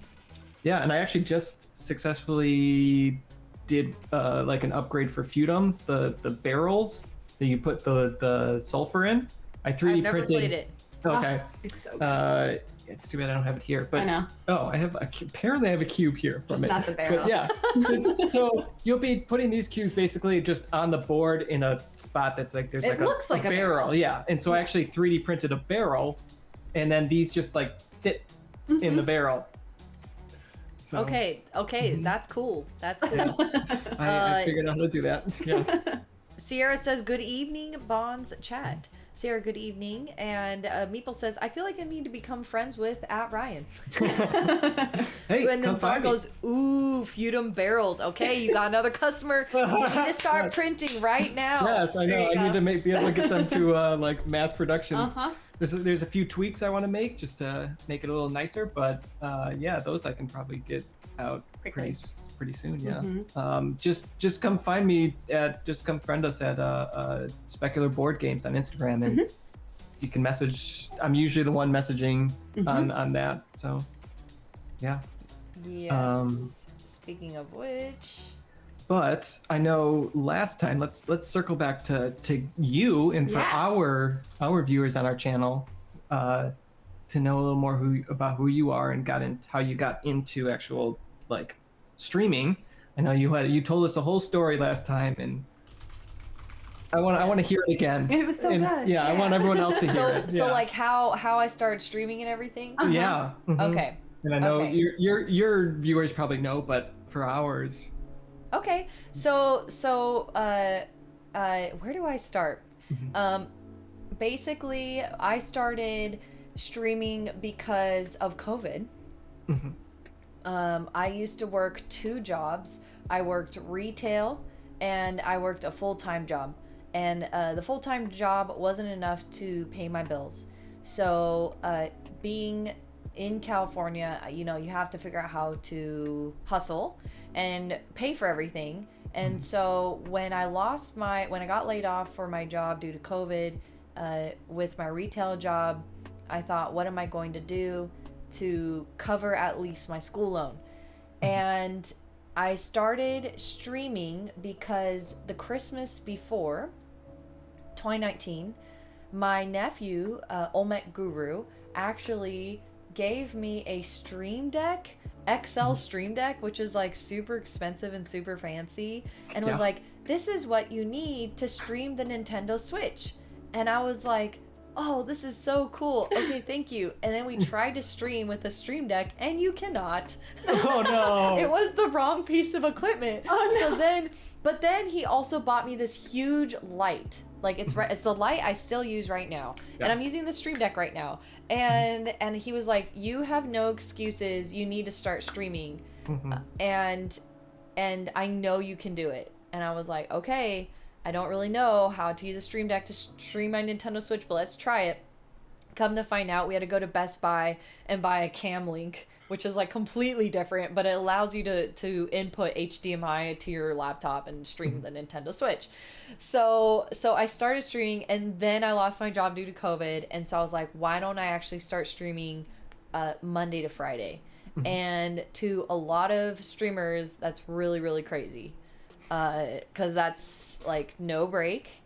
I actually just successfully did like an upgrade for Feudum, the barrels that you put the sulfur in. I 3D I've never printed. played it. Okay. It's so good. It's too bad I don't have it here. But I know. Oh, apparently I have a cube here from Just it. not the barrel. But yeah. So you'll be putting these cubes basically just on the board in a spot that's like there's It looks like a barrel. Yeah. And so I actually 3D printed a barrel, and then these just like sit in the barrel. So, Okay, that's cool. That's cool. I figured out how to do that. Yeah. Sierra says, good evening, Bonds chat. Sierra, good evening. And Meeple says, I feel like I need to become friends with @Ryan. Hey, And then come Zara find me. goes, ooh, Feudum barrels. Okay, you got another customer. You need to start printing right now. Yes, I know. There you I need go. to be able to get them to like mass production. Uh-huh. There's a few tweaks I want to make just to make it a little nicer, but those I can probably get out Quickly. pretty soon. Yeah. Just come find me come friend us at Specular Board Games on Instagram, and you can message. I'm usually the one messaging on that. So yeah. Yes. Speaking of which, But I know last time, let's circle back to you and for Yeah. our viewers on our channel to know a little more about who you are and how you got into actual like streaming. I know you told us a whole story last time, and I want to hear it again. It was so And, good. Yeah, I want everyone else to hear it. so Yeah. like how I started streaming and everything. Yeah. Mhm. Okay. And I know Okay. your viewers probably know, but for ours. Okay. So where do I start? Basically, I started streaming because of COVID. I used to work 2 jobs. I worked retail and I worked a full-time job. And the full-time job wasn't enough to pay my bills. So being in California, you know, you have to figure out how to hustle and pay for everything. And so when I got laid off for my job due to COVID, with my retail job, I thought, what am I going to do to cover at least my school loan? And I started streaming because the Christmas before 2019, my nephew, Olmec Guru, actually gave me a Stream Deck, XL Stream Deck, which is like super expensive and super fancy, and was like, this is what you need to stream the Nintendo Switch. And I was like, oh, this is so cool. Okay, thank you. And then we tried to stream with a Stream Deck, and you cannot. Oh, no. It was the wrong piece of equipment. Oh, no. But then he also bought me this huge light. Like, it's the light I still use right now. Yeah. And I'm using the Stream Deck right now. And he was like, you have no excuses. You need to start streaming. And I know you can do it. And I was like, okay. I don't really know how to use a Stream Deck to stream my Nintendo Switch, but let's try it. Come to find out, we had to go to Best Buy and buy a Cam Link, which is like completely different, but it allows you to input HDMI to your laptop and stream the Nintendo Switch. So I started streaming, and then I lost my job due to COVID, and so I was like, why don't I actually start streaming Monday to Friday? And to a lot of streamers, that's really, really crazy. Because that's like no break.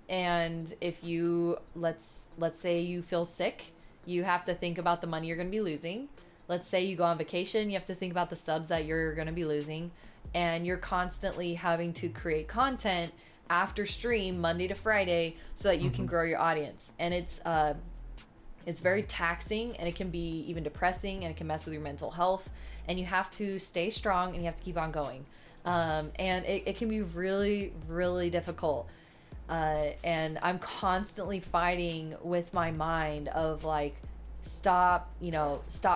And if you let's say you feel sick, you have to think about the money you're going to be losing. Let's say you go on vacation, you have to think about the subs that you're going to be losing, and you're constantly having to create content after stream Monday to Friday so that you can grow your audience. And it's very taxing, and it can be even depressing, and it can mess with your mental health, and you have to stay strong and you have to keep on going. And it can be really, really difficult. And I'm constantly fighting with my mind of like, stop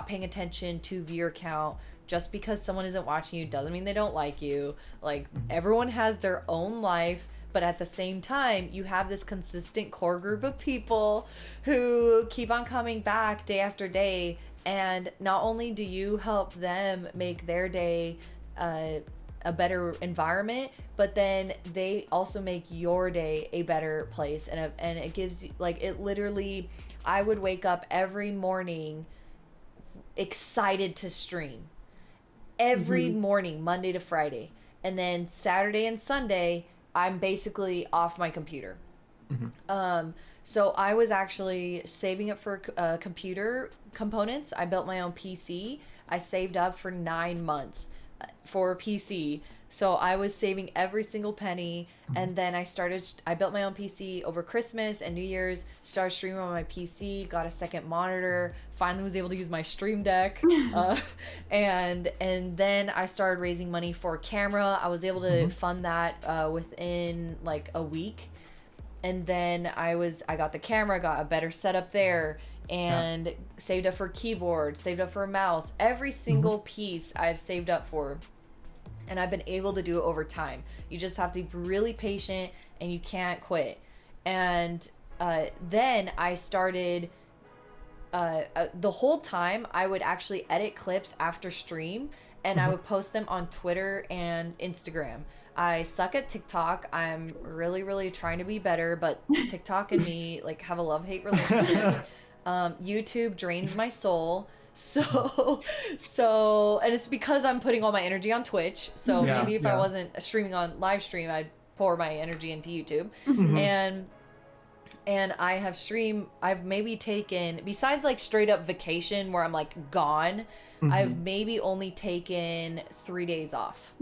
paying attention to viewer count. Just because someone isn't watching you doesn't mean they don't like you. Like, everyone has their own life, but at the same time, you have this consistent core group of people who keep on coming back day after day. And not only do you help them make their day, a better environment, but then they also make your day a better place, and it gives you, like, it literally, I would wake up every morning excited to stream every morning, Monday to Friday, and then Saturday and Sunday I'm basically off my computer. So I was actually saving up for computer components. I built my own PC. I saved up for 9 months for a PC. So I was saving every single penny, and then I built my own PC over Christmas and New Year's, started streaming on my PC, got a second monitor, finally was able to use my Stream Deck, and then I started raising money for a camera. I was able to fund that within like a week, and then I got the camera, got a better setup there, and saved up for keyboard, saved up for a mouse. Every single piece I've saved up for, and I've been able to do it over time. You just have to be really patient, and you can't quit. And then I started, the whole time I would actually edit clips after stream, and I would post them on Twitter and Instagram. I suck at TikTok. I'm really, really trying to be better, but TikTok and me like have a love-hate relationship. YouTube drains my soul. So, and it's because I'm putting all my energy on Twitch. So maybe if I wasn't streaming on live stream, I'd pour my energy into YouTube. And I've maybe taken, besides like straight up vacation where I'm like gone, I've maybe only taken 3 days off.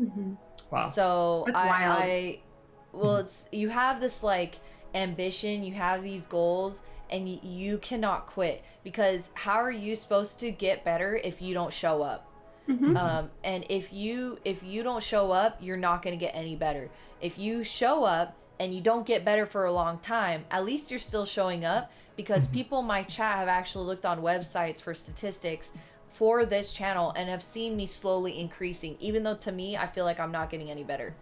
Wow. So That's wild. it's, you have this like ambition, you have these goals, and you cannot quit, because how are you supposed to get better if you don't show up? And if you don't show up, you're not going to get any better. If you show up and you don't get better for a long time, at least you're still showing up, because people in my chat have actually looked on websites for statistics for this channel and have seen me slowly increasing, even though to me I feel like I'm not getting any better.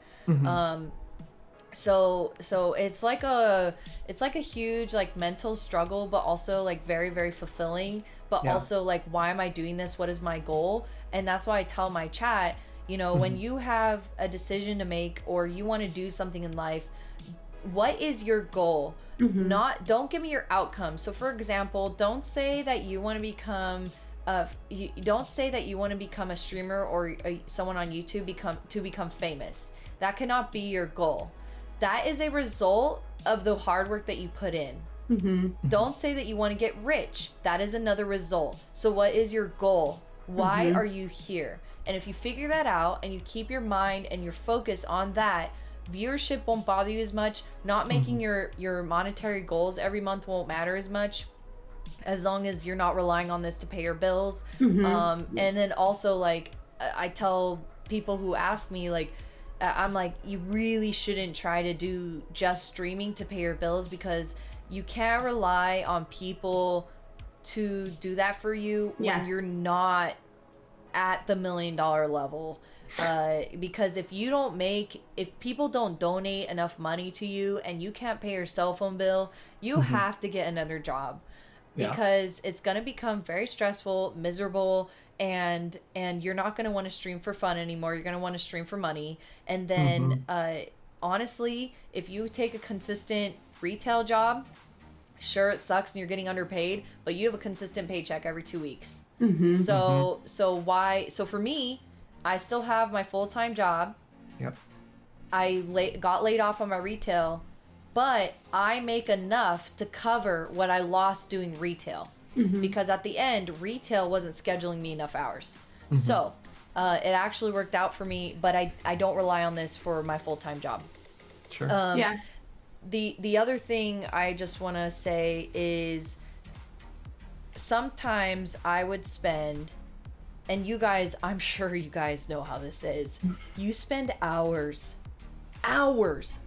So it's like a huge like mental struggle, but also like very, very fulfilling, but also like, why am I doing this? What is my goal? And that's why I tell my chat, you know, when you have a decision to make or you want to do something in life, what is your goal? Don't give me your outcome. So for example, don't say that you want to become don't say that you want to become a streamer or someone on YouTube to become famous. That cannot be your goal. That is a result of the hard work that you put in. Don't say that you want to get rich. That is another result. So what is your goal? Why are you here? And if you figure that out and you keep your mind and your focus on that, viewership won't bother you as much. Not making your monetary goals every month won't matter as much, as long as you're not relying on this to pay your bills. And then also, like, I tell people who ask me, like, I'm like, you really shouldn't try to do just streaming to pay your bills, because you can't rely on people to do that for you when you're not at the $1 million level. Because if people don't donate enough money to you and you can't pay your cell phone bill, you have to get another job, because it's going to become very stressful, miserable, and you're not going to want to stream for fun anymore. You're going to want to stream for money. And then honestly, if you take a consistent retail job, sure, it sucks and you're getting underpaid, but you have a consistent paycheck every 2 weeks. So for me, I still have my full-time job. I got laid off on my retail, but I make enough to cover what I lost doing retail. Because at the end, retail wasn't scheduling me enough hours. So it actually worked out for me, but I don't rely on this for my full-time job. Sure. The other thing I just want to say is, sometimes I would spend, and you guys, I'm sure you guys know how this is, you spend hours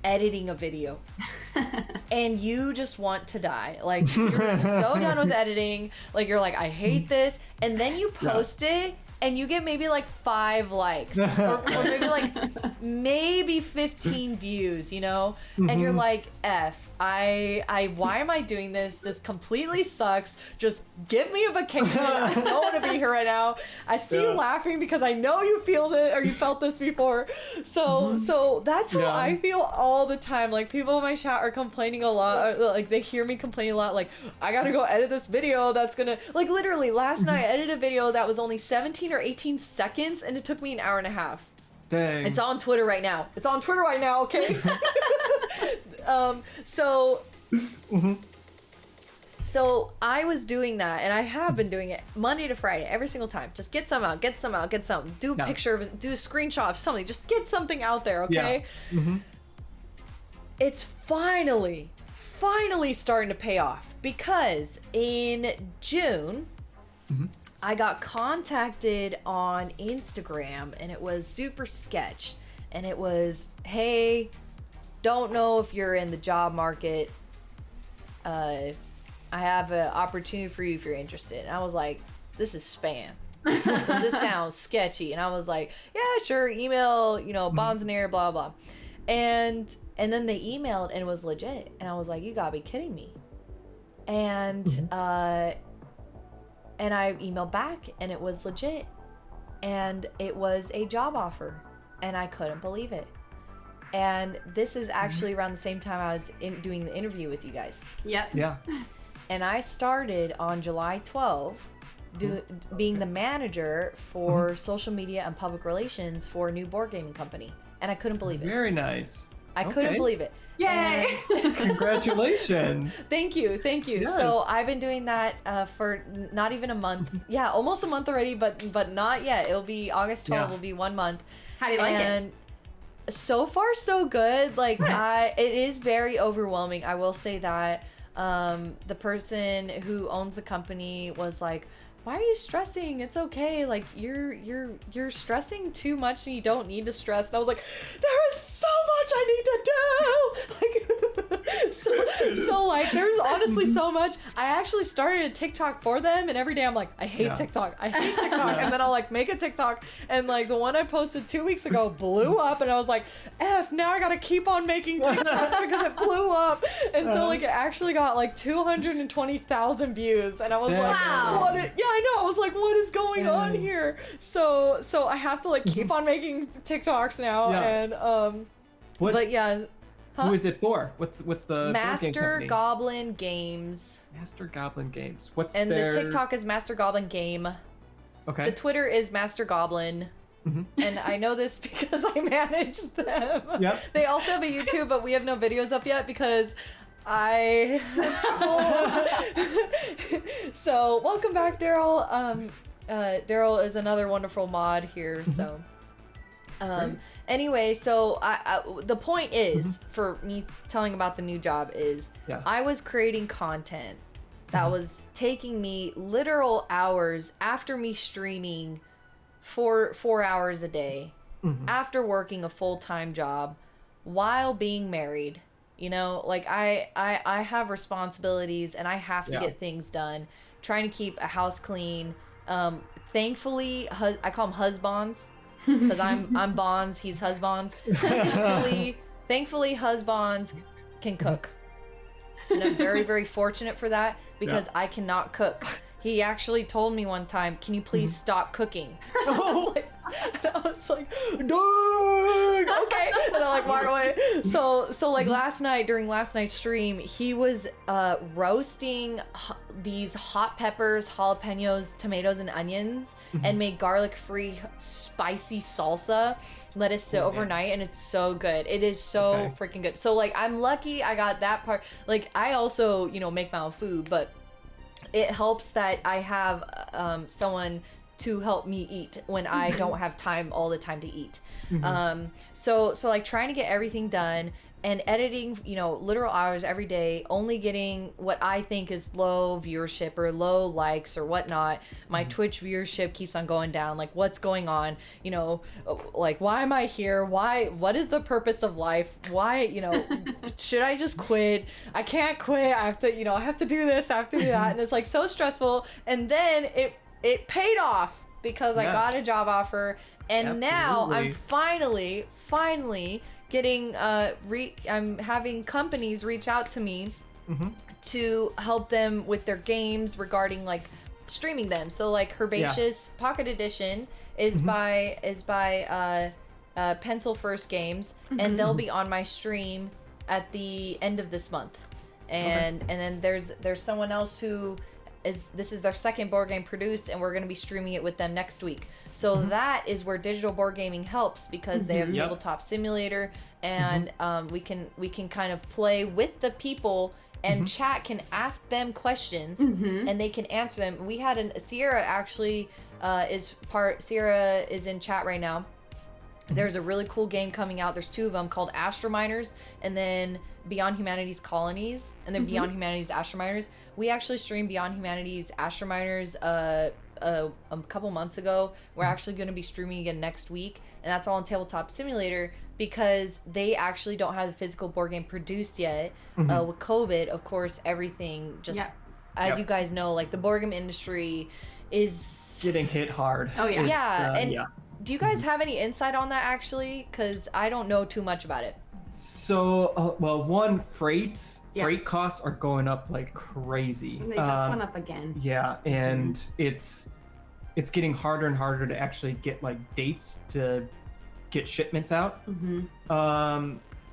editing a video and you just want to die. Like, you're so done with editing, like, you're like, I hate this, and then you post it and you get maybe like 5 likes or maybe 15 views, you know? And you're like, why am I doing this? This completely sucks. Just give me a vacation. I don't want to be here right now. I see you laughing because I know you feel this, or you felt this before. So that's how I feel all the time. Like, people in my chat are complaining a lot. Like, they hear me complain a lot. Like, I gotta go edit this video that's gonna, like, literally last night I edited a video that was only 17 or 18 seconds and it took me an hour and a half. Dang. It's on Twitter right now. Okay? So I was doing that, and I have been doing it Monday to Friday, every single time. Just get some out. Do a picture of, do a screenshot of something. Just get something out there, okay? It's finally starting to pay off, because in June, I got contacted on Instagram, and it was super sketch, and it was, hey, don't know if you're in the job market. I have an opportunity for you if you're interested. And I was like, this is spam. This sounds sketchy. And I was like, yeah, sure, email, Banzainator, blah, blah. And then they emailed and it was legit. And I was like, you gotta be kidding me. And I emailed back and it was legit. And it was a job offer. And I couldn't believe it. And this is actually around the same time I was doing the interview with you guys. Yep. Yeah. And I started on July 12th being the manager for social media and public relations for a new board gaming company. And I couldn't believe it. Very nice. I couldn't believe it. Yay! Congratulations. Thank you. Yes. So I've been doing that for not even a month. Yeah, almost a month already, but not yet. It'll be August 12th. Will be 1 month. How do you like it? So far, so good. Like, it is very overwhelming. I will say that. The person who owns the company was like, why are you stressing? It's okay. Like, you're stressing too much and you don't need to stress. And I was like, there is so much I need to do. Like, so like, there's honestly so much. I actually started a TikTok for them, and every day I'm like, I hate TikTok. I hate TikTok. And then I'll like make a TikTok, and like the one I posted 2 weeks ago blew up, and I was like, now I gotta keep on making TikToks because it blew up. And so like it actually got like 220,000 views, and I was like, wow. yeah, I know. I was like, what is going on here? So I have to like keep on making TikToks now, and but yeah. Who is it for? What's the Master Goblin Games? Master Goblin Games. What's and their... the TikTok is Master Goblin Game. Okay. The Twitter is Master Goblin. And I know this because I manage them. Yep. They also have a YouTube, but we have no videos up yet because So welcome back, Daryl. Daryl is another wonderful mod here. So anyway, so the point is for me telling about the new job is I was creating content that was taking me literal hours after me streaming 4 hours a day after working a full-time job while being married. You know, like I have responsibilities and I have to get things done, trying to keep a house clean. Thankfully, I call them husbands because I'm Bonds, he's husbands. Thankfully, husbands can cook. And I'm very, very fortunate for that because I cannot cook. He actually told me one time, "Can you please stop cooking?" I was like, "Dude, okay." And I like walk away. So like last night, during last night's stream, he was roasting these hot peppers, jalapenos, tomatoes, and onions, and made garlic-free spicy salsa. Let it sit overnight, and it's so good. It is so freaking good. So like, I'm lucky I got that part. Like, I also, make my own food, but it helps that I have someone to help me eat when I don't have all the time to eat. So like trying to get everything done and editing, literal hours every day, only getting what I think is low viewership or low likes or whatnot. My Twitch viewership keeps on going down. Like, what's going on? Like, why am I here? What is the purpose of life? Why, should I just quit? I can't quit. I have to do this. I have to do that. And it's like so stressful. And then it paid off because I got a job offer. And now I'm finally getting I'm having companies reach out to me to help them with their games regarding like streaming them. So like Herbaceous Pocket Edition is by Pencil First Games, and they'll be on my stream at the end of this month. And then there's someone else who this is their second board game produced, and we're going to be streaming it with them next week. So that is where digital board gaming helps because they have Tabletop Simulator, and we can kind of play with the people, and chat can ask them questions, and they can answer them. We had Sierra actually Sierra is in chat right now. There's a really cool game coming out. There's 2 of them called Astrominers, and then Beyond Humanity's Colonies, and then Beyond Humanity's Astrominers. We actually streamed Beyond Humanity's Astrominers a couple months ago. We're actually going to be streaming again next week, and that's all on Tabletop Simulator because they actually don't have the physical board game produced yet. With COVID, of course, everything just as you guys know, like the board game industry is getting hit hard. Oh yeah. Do you guys have any insight on that actually? Because I don't know too much about it. So, freight costs are going up like crazy. And they just went up again. Yeah, and it's getting harder and harder to actually get like dates to get shipments out.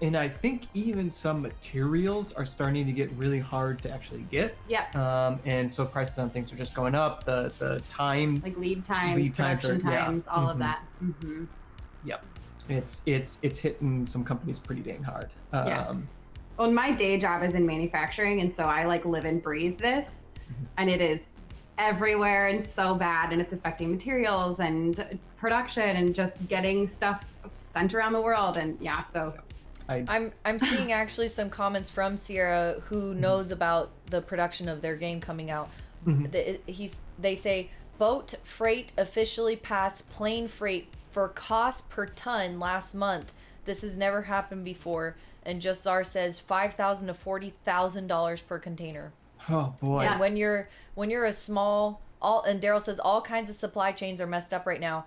And I think even some materials are starting to get really hard to actually get. Yeah. And so prices on things are just going up. The time, like lead times, production times, all of that. Yep. It's hitting some companies pretty dang hard. Well, my day job is in manufacturing, and so I like live and breathe this, and it is everywhere and so bad, and it's affecting materials and production and just getting stuff sent around the world. And so I'm seeing actually some comments from Sierra who knows about the production of their game coming out. They say boat freight officially passed plane freight for cost per ton last month This has never happened before. And Just Czar says $5,000 to $40,000 per container. Oh boy. And when you're a small, and Daryl says all kinds of supply chains are messed up right now.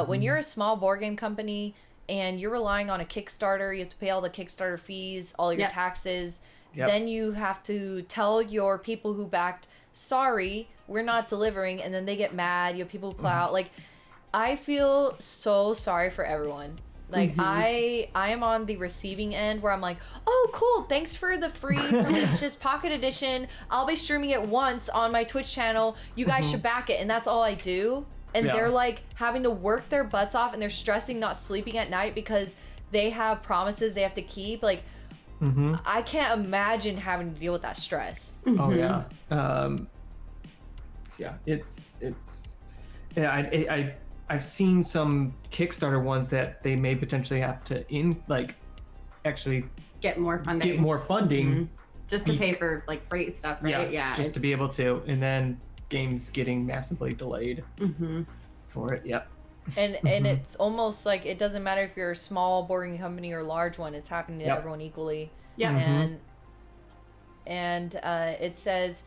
When you're a small board game company and you're relying on a Kickstarter, you have to pay all the Kickstarter fees, all your taxes. Then you have to tell your people who backed, sorry, we're not delivering, and then they get mad. You have people who pull out. Like, I feel so sorry for everyone. Like, I am on the receiving end where I'm like, oh, cool, thanks for the free Perlicious Pocket Edition. I'll be streaming it once on my Twitch channel. You guys should back it. And that's all I do. And they're, like, having to work their butts off, and they're stressing, not sleeping at night because they have promises they have to keep. Like, I can't imagine having to deal with that stress. Oh, yeah. Yeah, it's I've seen some Kickstarter ones that they may potentially have to actually get more funding. Just to pay for like freight stuff, right? Yeah, just to be able to, and then games getting massively delayed for it. Yep. And it's almost like it doesn't matter if you're a small board game company or a large one, it's happening to everyone equally. And it says,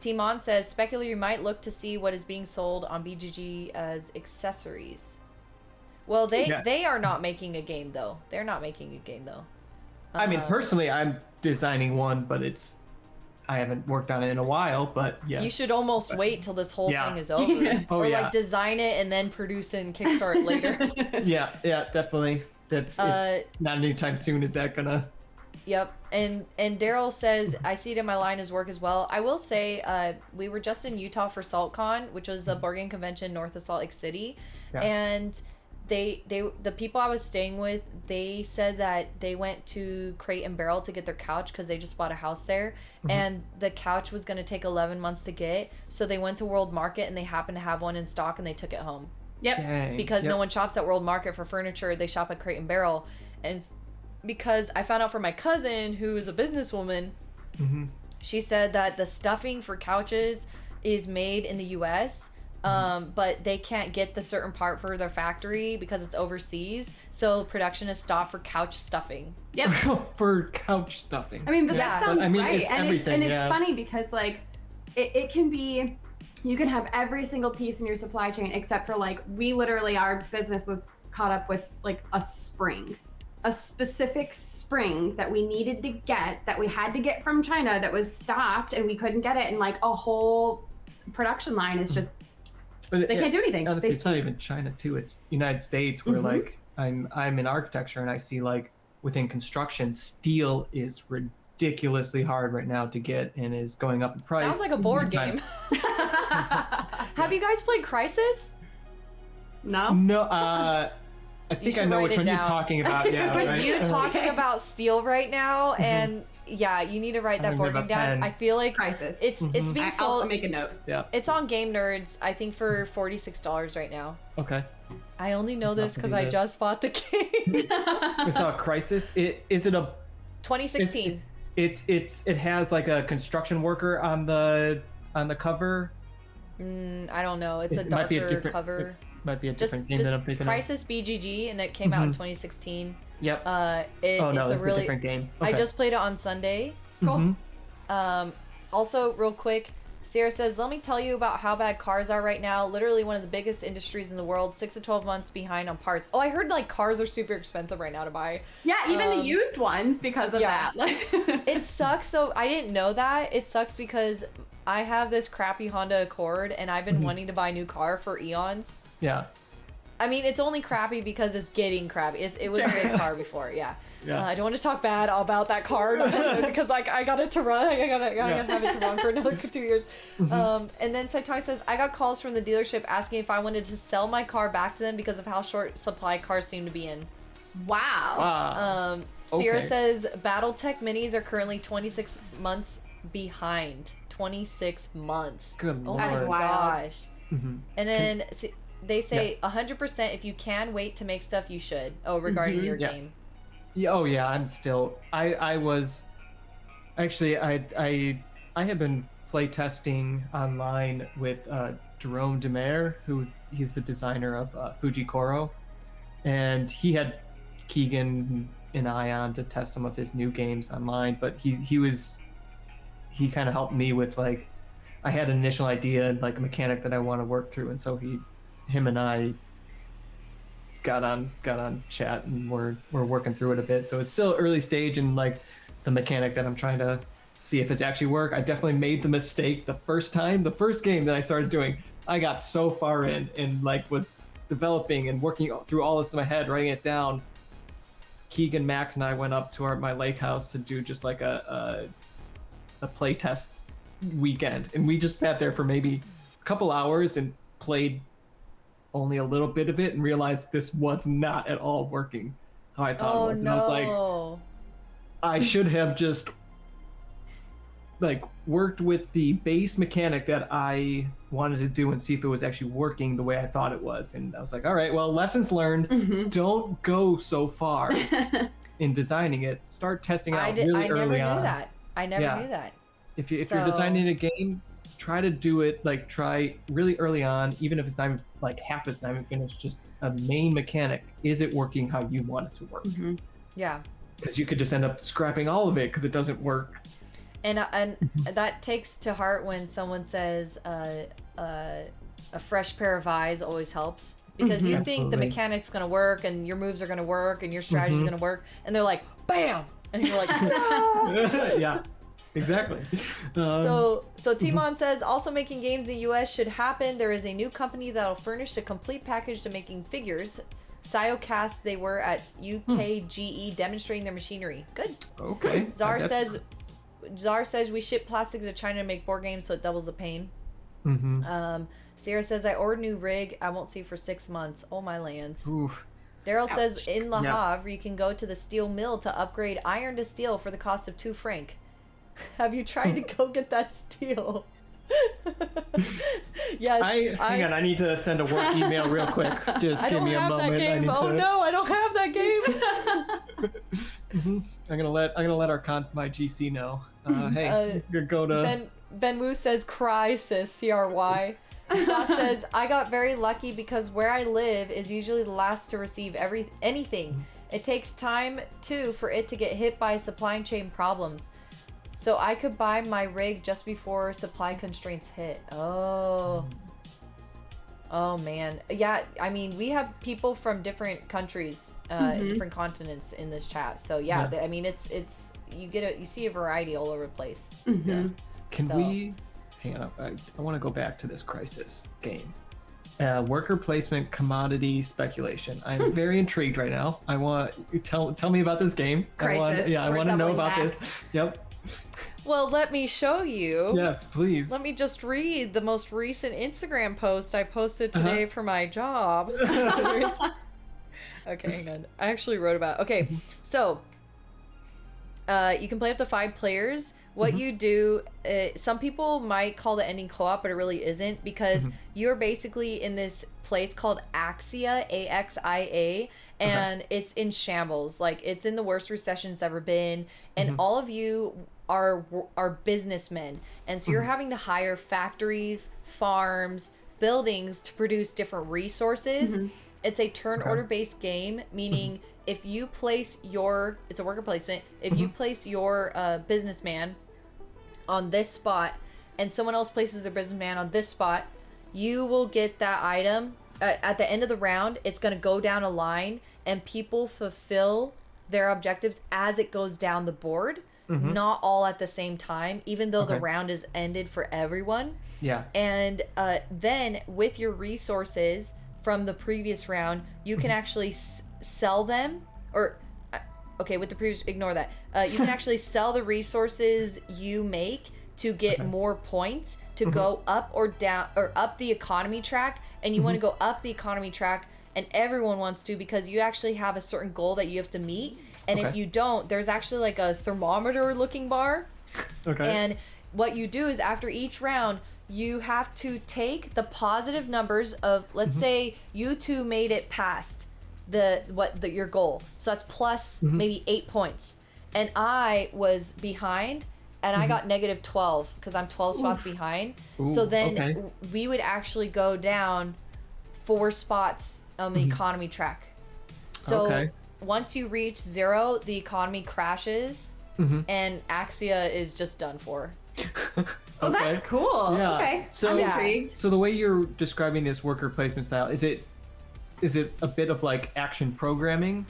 Timon says, Specular, you might look to see what is being sold on BGG as accessories. Well, they are not making a game, though. They're not making a game, though. I mean, personally, I'm designing one, but I haven't worked on it in a while, but yes. You should almost wait till this whole thing is over. Like, design it and then produce it and kickstart it later. Yeah, definitely. It's not anytime soon is that gonna... Yep, and Daryl says, I see it in my line as work as well. I will say, we were just in Utah for SaltCon, which was a board game convention north of Salt Lake City, and the people I was staying with, they said that they went to Crate and Barrel to get their couch because they just bought a house there, and the couch was going to take 11 months to get, so they went to World Market and they happened to have one in stock and they took it home. Because no one shops at World Market for furniture, they shop at Crate and Barrel, and because I found out from my cousin, who is a businesswoman, she said that the stuffing for couches is made in the U.S., but they can't get the certain part for their factory because it's overseas, so production is stopped for couch stuffing. For couch stuffing. I mean, but that sounds right. It's everything, it's funny because, like, it can be... You can have every single piece in your supply chain except for, like, we literally, our business was caught up with, like, a specific spring that we needed to get, that we had to get from China, that was stopped and we couldn't get it, and like a whole production line is just, they can't do anything. Honestly, it's not even China too, it's United States, where like I'm in architecture and I see, like, within construction, steel is ridiculously hard right now to get and is going up in price. Sounds like a board game. Have you guys played Crisis? No, I think I know which one you're talking about. Yeah, but you talking about steel right now, and you need to write that board game down. I feel like Crisis. It's being sold. I'll make a note. Yeah. It's on Game Nerds, I think, for $46 right now. Okay. I only know this because I just bought the game. We saw Crisis. Is it a 2016? It has like a construction worker on the cover. I don't know. It's a darker cover. Might be a different game that I'm thinking Crisis of. BGG, and it came out in 2016. Yep. It's a different game. Okay. I just played it on Sunday. Cool. Also, real quick, Sierra says, let me tell you about how bad cars are right now. Literally one of the biggest industries in the world, 6 to 12 months behind on parts. Oh, I heard like cars are super expensive right now to buy. Yeah, even the used ones because of that. It sucks. So I didn't know that. It sucks because I have this crappy Honda Accord and I've been wanting to buy a new car for eons. Yeah. I mean, it's only crappy because it's getting crappy. It was a great car before, I don't want to talk bad about that car because like I got it to run. I gotta have it to run for another 2 years. And then Saitoi says, I got calls from the dealership asking if I wanted to sell my car back to them because of how short supply cars seem to be in. Wow. Sierra says, BattleTech minis are currently 26 months behind. 26 months. Good lord. Oh my gosh. And then... They say 100% if you can wait to make stuff, you should. Oh, regarding your game. Yeah. Oh yeah, I'm still. I was actually I had been play testing online with Jerome Demare, he's the designer of Fuji Koro, and he had Keegan and I on to test some of his new games online, but he kind of helped me with like, I had an initial idea and like a mechanic that I want to work through, and so him and I got on chat, and we're working through it a bit. So it's still early stage in like the mechanic that I'm trying to see if it's actually work. I definitely made the mistake the first game that I started doing. I got so far in and like was developing and working through all this in my head, writing it down. Keegan, Max, and I went up to my lake house to do just like a play test weekend, and we just sat there for maybe a couple hours and played only a little bit of it and realized this was not at all working how I thought it was. And I was like, I should have just like worked with the base mechanic that I wanted to do and see if it was actually working the way I thought it was. And I was like, all right, well, lessons learned. Don't go so far in designing it. Start testing out really early on. I never knew that. If you're designing a game, try to do it like try really early on, even if it's not even like half it's not even finished, just a main mechanic. Is it working how you want it to work? Yeah. Because you could just end up scrapping all of it because it doesn't work. And that takes to heart when someone says a fresh pair of eyes always helps, because you think the mechanic's gonna work and your moves are gonna work and your strategy's gonna work, and they're like, bam, and you're like, no! Yeah. Exactly. So Timon says, also making games in the US should happen. There is a new company that'll furnish a complete package to making figures. Siocast, they were at UKGE demonstrating their machinery. Good. Okay. Czar says we ship plastic to China to make board games, so it doubles the pain. Sierra says, I ordered a new rig. I won't see for 6 months. Oh my lands. Oof. Daryl says, in Le Havre, you can go to the steel mill to upgrade iron to steel for the cost of 2 francs. Have you tried to go get that steel? Yes. Hang on, I need to send a work email real quick. Just give me a moment. No, I don't have that game. I'm gonna let my GC know. Hey, go to Ben Wu says, cry, sis, CRY. Sauce says, I got very lucky because where I live is usually the last to receive anything. It takes time too for it to get hit by supply chain problems. So I could buy my rig just before supply constraints hit. Oh man. Yeah, I mean, we have people from different countries, different continents in this chat. So yeah. I mean, it's you see a variety all over the place. Yeah. Can we hang on? I want to go back to this Crisis game. Worker placement, commodity speculation. I'm very intrigued right now. I want tell me about this game. Crisis. I want to know about this. Yep. Well, let me show you. Yes, please. Let me just read the most recent Instagram post I posted today for my job. Okay, hang on. I actually wrote about it. Okay, so you can play up to 5 players. What you do, some people might call the ending co-op, but it really isn't, because you're basically in this place called Axia, AXIA, and it's in shambles. Like, it's in the worst recession it's ever been, and all of you are businessmen, and so you're having to hire factories, farms, buildings to produce different resources. It's a turn order based game, meaning if you place it's a worker placement, if you place your businessman on this spot and someone else places their businessman on this spot, you will get that item. At the end of the round, it's going to go down a line and people fulfill their objectives as it goes down the board, not all at the same time, even though the round is ended for everyone. Yeah. And then with your resources from the previous round, you can actually sell them, or with the previous, ignore that. You can actually sell the resources you make to get more points to go up or down, or up the economy track. And you want to go up the economy track, and everyone wants to, because you actually have a certain goal that you have to meet. And if you don't, there's actually like a thermometer looking bar. And what you do is after each round, you have to take the positive numbers of, let's say you two made it past your goal. So that's plus maybe 8 points. And I was behind, and I got negative 12 because I'm 12 spots behind. So then we would actually go down 4 spots on the economy track. So once you reach 0, the economy crashes, and Axia is just done for. Oh, that's cool. Yeah. Okay. So, I'm intrigued. So the way you're describing this worker placement style, is it a bit of like action programming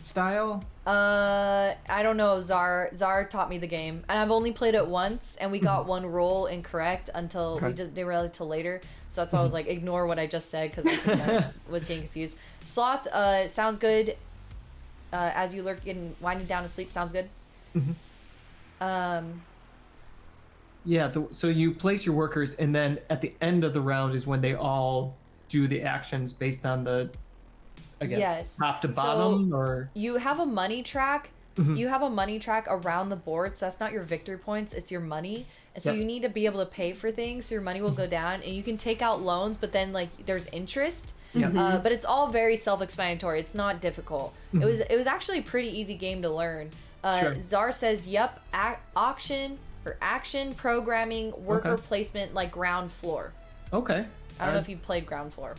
style? I don't know. Zar taught me the game, and I've only played it once, and we got one role incorrect until we just didn't realize till later. So that's why I was like, ignore what I just said because I was getting confused. Sloth sounds good. As you lurk in winding down to sleep, sounds good. Yeah. So you place your workers, and then at the end of the round is when they all do the actions based on the, I guess, top to bottom, or you have a money track. You have a money track around the board, so that's not your victory points, it's your money. And so you need to be able to pay for things, so your money will go down, and you can take out loans, but then like there's interest. But it's all very self-explanatory. It's not difficult. It was actually a pretty easy game to learn. Zar says, "Yep, action programming, worker placement, like ground floor." Okay. I don't know if you played ground floor.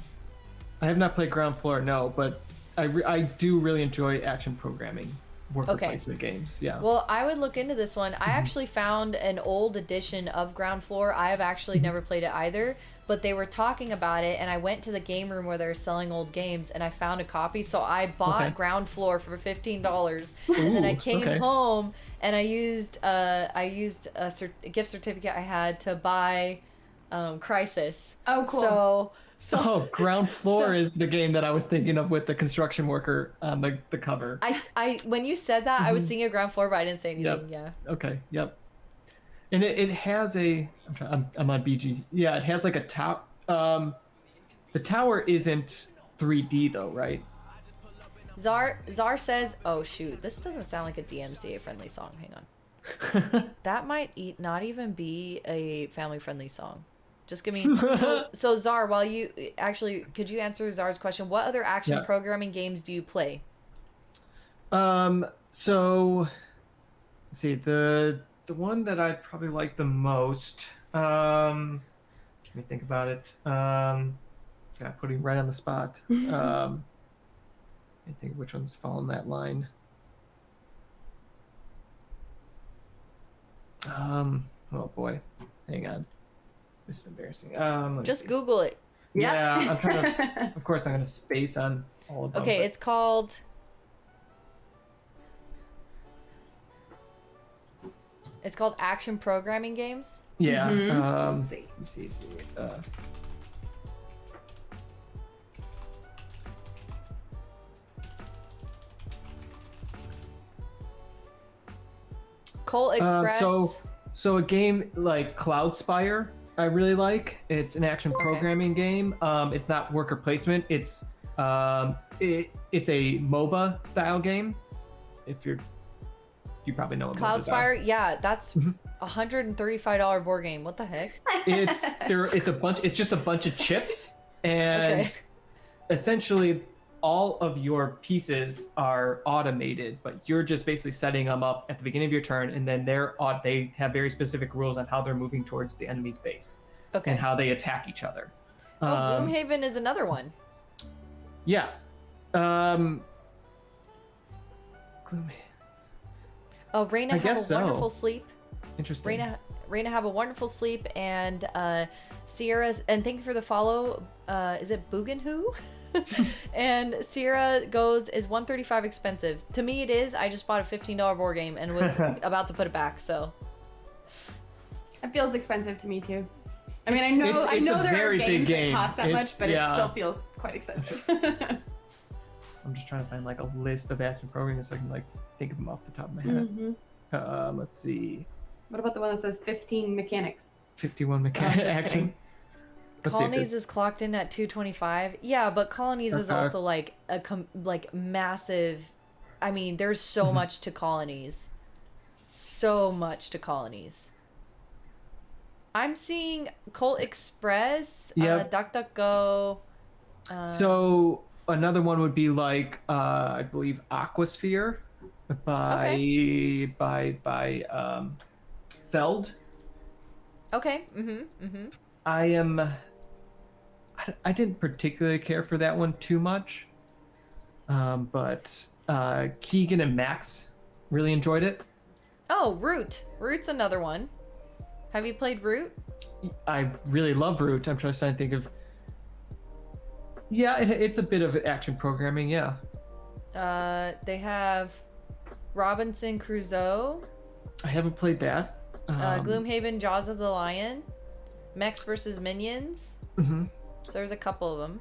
I have not played ground floor, no, but I do really enjoy action programming worker placement games. Yeah. Well, I would look into this one. I actually found an old edition of ground floor. I have actually never played it either, but they were talking about it, and I went to the game room where they're selling old games, and I found a copy. So I bought ground floor for $15, and then I came home and I used a gift certificate I had to buy Crisis. Oh, cool. So ground floor is the game that I was thinking of with the construction worker on the cover. I when you said that, I was thinking of ground floor, but I didn't say anything. Yeah. Okay. Yep. And it has a. I'm on BG. Yeah, it has like a top. The tower isn't 3D though, right? Zar says, "Oh shoot, this doesn't sound like a DMCA friendly song. Hang on, that might not even be a family friendly song." Just give me. So Zar, while you actually, could you answer Zar's question? What other action programming games do you play? So, let's see, the one that I probably like the most. Let me think about it. Putting right on the spot. I think which one's following that line. Oh boy, hang on. This is embarrassing. Just Google it. Yeah, I'm trying to. Of course, I'm gonna space on all of them. Okay, it's called. It's called Action Programming Games. Yeah. Let me see. Colt Express. So a game like Cloud Spire, I really like. It's an action programming game. It's not worker placement. It's a MOBA style game. If you probably know what Cloud Spire. Yeah, that's $135 board game. What the heck? It's just a bunch of chips, and essentially all of your pieces are automated, but you're just basically setting them up at the beginning of your turn, and then they have very specific rules on how they're moving towards the enemy's base and how they attack each other. Gloomhaven is another one. Yeah. Gloomhaven. Oh, Raina, have a wonderful sleep. Interesting. Raina, have a wonderful sleep, and Sierra's, and thank you for the follow. Is it Booganhoo? And Sierra goes, is $135 expensive? To me, it is. I just bought a $15 board game and was about to put it back. So it feels expensive to me too. I mean, I know there are games that cost that much, but it still feels quite expensive. I'm just trying to find like a list of action programming so I can like think of them off the top of my head. Let's see. What about the one that says 15 mechanics? 51 mechanic action. Colonies is clocked in at 225. Yeah, but Colonies is also like like massive. I mean, there's so much to Colonies. So much to Colonies. I'm seeing Colt Express, DuckDuckGo. So another one would be like I believe Aquasphere by Feld. Okay. I didn't particularly care for that one too much, but Keegan and Max really enjoyed it. Oh, Root. Root's another one. Have you played Root? I really love Root. I'm trying to think of. Yeah, it's a bit of action programming. Yeah. They have Robinson Crusoe. I haven't played that. Gloomhaven, Jaws of the Lion, Mechs versus Minions. Mm-hmm. So there's a couple of them.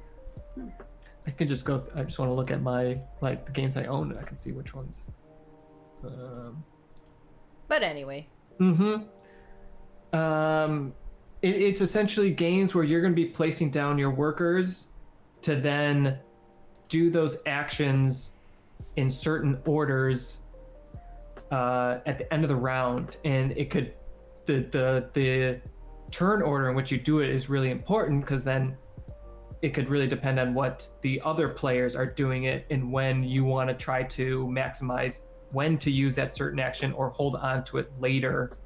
I can just go. I just want to look at my the games I own, and I can see which ones. But anyway. Mm-hmm. It's essentially games where you're going to be placing down your workers to then do those actions in certain orders at the end of the round, and it could the turn order in which you do it is really important, because then it could really depend on what the other players are doing it and when you want to try to maximize when to use that certain action or hold on to it later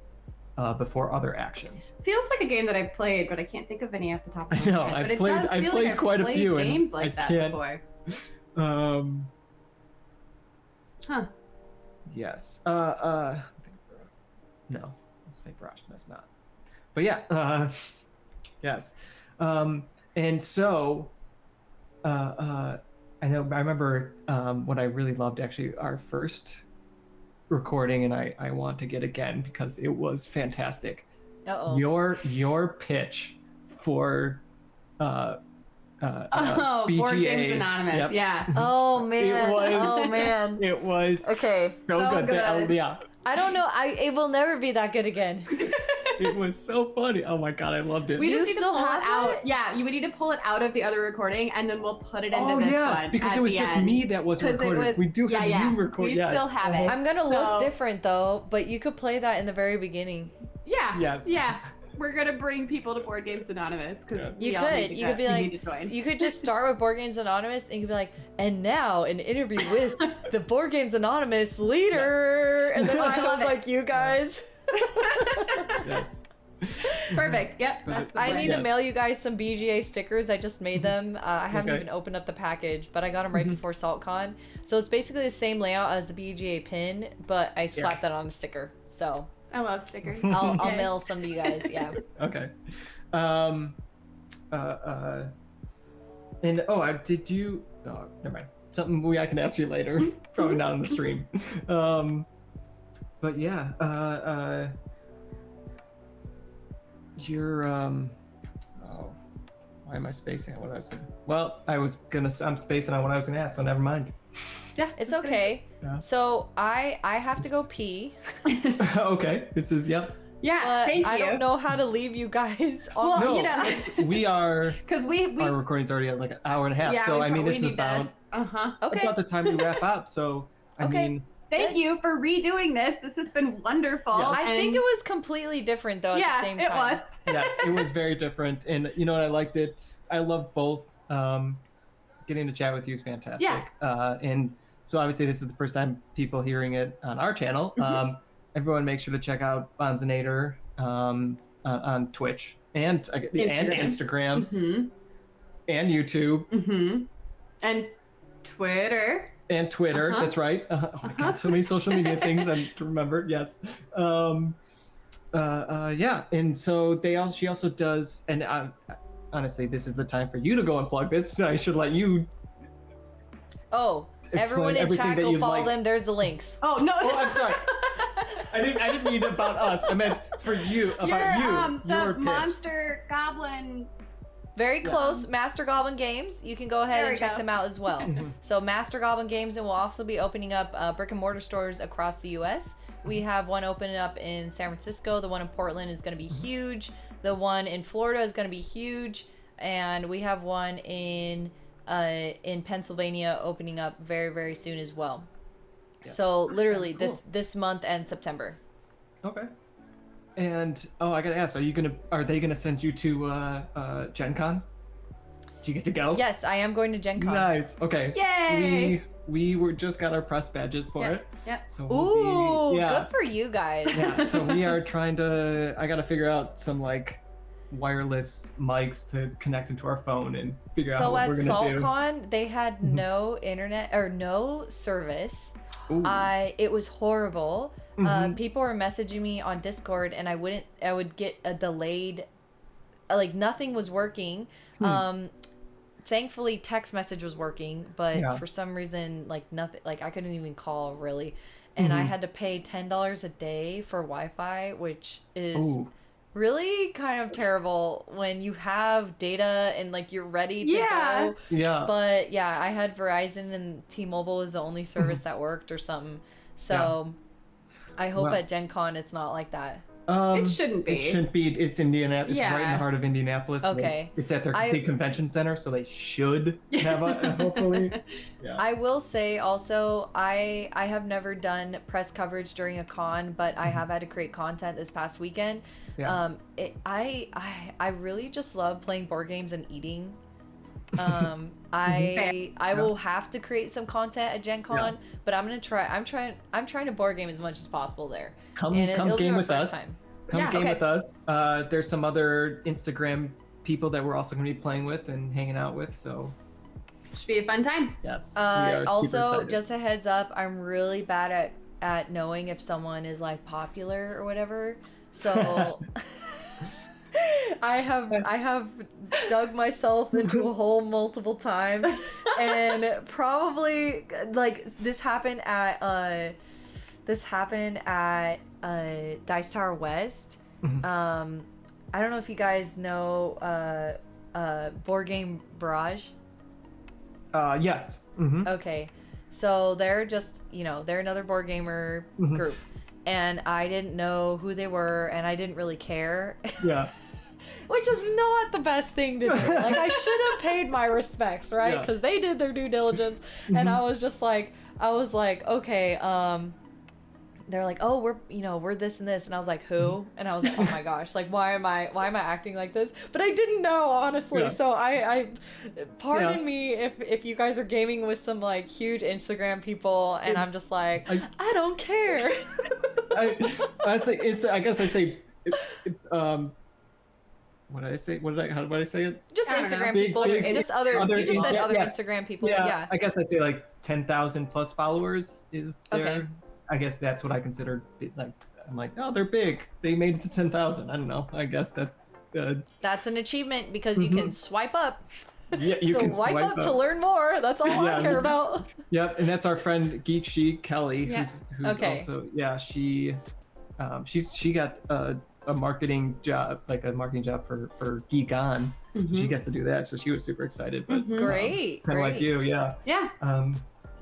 before other actions. Feels like a game that I've played, but I can't think of any off the top of my I know, head. I've played quite a few, and games like I that can't. before. Huh. Yes. No, let's say Brush, but it's not. But yeah, yes. And so, I remember what I really loved, actually, our first recording, and I want to get again because it was fantastic. Uh-oh. Your pitch for BGA. Board Games Anonymous. Yep. Yeah. Oh man. It was, oh man. It was Okay. so good. Yeah. I don't know. It will never be that good again. It was so funny. Oh my god, I loved it. We Do just you need still to pull have it out. it? Yeah, you would need to pull it out of the other recording, and then we'll put it into this one. Because at it was the just end. me that wasn't 'Cause it recorded. was- We do have yeah. you record. We Yes. still have it. I'm gonna So- look different though, but you could play that in the very beginning. Yeah. Yes. Yeah. We're gonna bring people to Board Games Anonymous because Yeah. You could be we like, need to join. you could just start with Board Games Anonymous, and you could be like, and now an interview with the Board Games Anonymous leader, and then Oh, I it love sounds it. like you guys. Yes. Perfect. Yep. That's the I plan. need to mail you guys some BGA stickers. I just made them. I haven't Okay. even opened up the package, but I got them right before SaltCon. So it's basically the same layout as the BGA pin, but I slapped that on a sticker. So I love stickers. I'll Okay. mail some to you guys. Yeah. Okay. And did you? Oh, never mind. Something I can ask you later. Probably not on the stream. But yeah. You're oh, why am I spacing on what I was saying? Well, I'm spacing on what I was gonna ask, so never mind. Yeah, It's just okay. Yeah. So I have to go pee. Okay. This is yep. Yeah. But Thank you. I don't know how to leave you guys on Well, No, you know- we are. Because we Our recording's already at like an hour and a half, yeah, so we I mean, probably this is need about Okay. about the time we wrap up. So I Okay. mean, Thank you for redoing this. This has been wonderful. Yes. I think it was completely different though at the same time. it was. yes, it was very different, and you know what? I liked it. I loved both. Getting to chat with you is fantastic. Yeah. And so obviously this is the first time people hearing it on our channel. Everyone, make sure to check out Banzainator on Twitch and Instagram Mm-hmm. and YouTube Mm-hmm. And Twitter. and Twitter. Uh-huh. That's right. Oh my god, so many social media things I remember. Yes. Yeah, and so she also does, and honestly, this is the time for you to go and plug this. I should let you. Oh, Explain everyone in everything chat that go you'd follow like. them. There's the links. Oh no. Oh, I'm sorry. I didn't mean about us. I meant for you. About the your pitch. monster goblin. Very close. Master Goblin Games. You can go ahead There and we check go. them out as well. So Master Goblin Games, and we'll also be opening up brick and mortar stores across the U.S. We have one opening up in San Francisco. The one in Portland is going to be huge. The one in Florida is going to be huge, and we have one in Pennsylvania opening up very, very soon as well. Yes. So literally Cool. this month and September. Okay. And I gotta ask, are they gonna send you to Gen Con? Do you get to go? Yes, I am going to Gen Con. Nice. Okay. Yay! We just got our press badges for it. Yep. So Ooh, we'll be, good for you guys. yeah. So we are trying to. I gotta figure out some like wireless mics to connect into our phone and figure out So what we're at gonna do. SaltCon, they had no internet or no service. Ooh. It was horrible. People were messaging me on Discord, and I would get a delayed, like nothing was working. Thankfully, text message was working, but for some reason, like nothing, like I couldn't even call really, and I had to pay $10 a day for Wi-Fi, which is really kind of terrible when you have data and like you're ready to go. Yeah. But yeah, I had Verizon and T-Mobile was the only service that worked or something. So I hope at Gen Con it's not like that. It shouldn't be. It shouldn't be. It's Indianapolis. It's right in the heart of Indianapolis. So Okay. it's at their big convention center, so they should have a hopefully. Yeah. I will say also, I have never done press coverage during a con, but I have had to create content this past weekend. Yeah. I really just love playing board games and eating. I will have to create some content at Gen Con, but I'm trying to board game as much as possible there. Come game with us. Come game with us. There's some other Instagram people that we're also going to be playing with and hanging out with, so should be a fun time. Yes. Also, just a heads up, I'm really bad at knowing if someone is like popular or whatever. So I have dug myself into a hole multiple times, and probably like this happened at Dice Tower West. I don't know if you guys know Board Game Barrage. Yes. Okay, so they're just they're another board gamer group, and I didn't know who they were, and I didn't really care. Yeah. Which is not the best thing to do. Like, I should have paid my respects, right? Because they did their due diligence, and I was like, okay, they're like, oh, we're this and this, and I was like, who? And I was like, oh my gosh, like why am I acting like this? But I didn't know, honestly. So I pardon me if you guys are gaming with some like huge Instagram people, and I'm just like, I don't care. I guess I say what did I say? How did I say it? Just Instagram people. Just other you just said other Instagram people. Yeah. I guess I say like 10,000 plus followers is their. Okay. I guess that's what I consider. Like, I'm like, oh, they're big. They made it to 10,000. I don't know. I guess that's. That's an achievement because you can swipe up. Yeah, you can swipe up to learn more. That's all I care about. Yep, and that's our friend Geek She Kelly, who's also she got a marketing job, for Geek On. So she gets to do that. So she was super excited. But Great. Kind of like you, yeah. Yeah.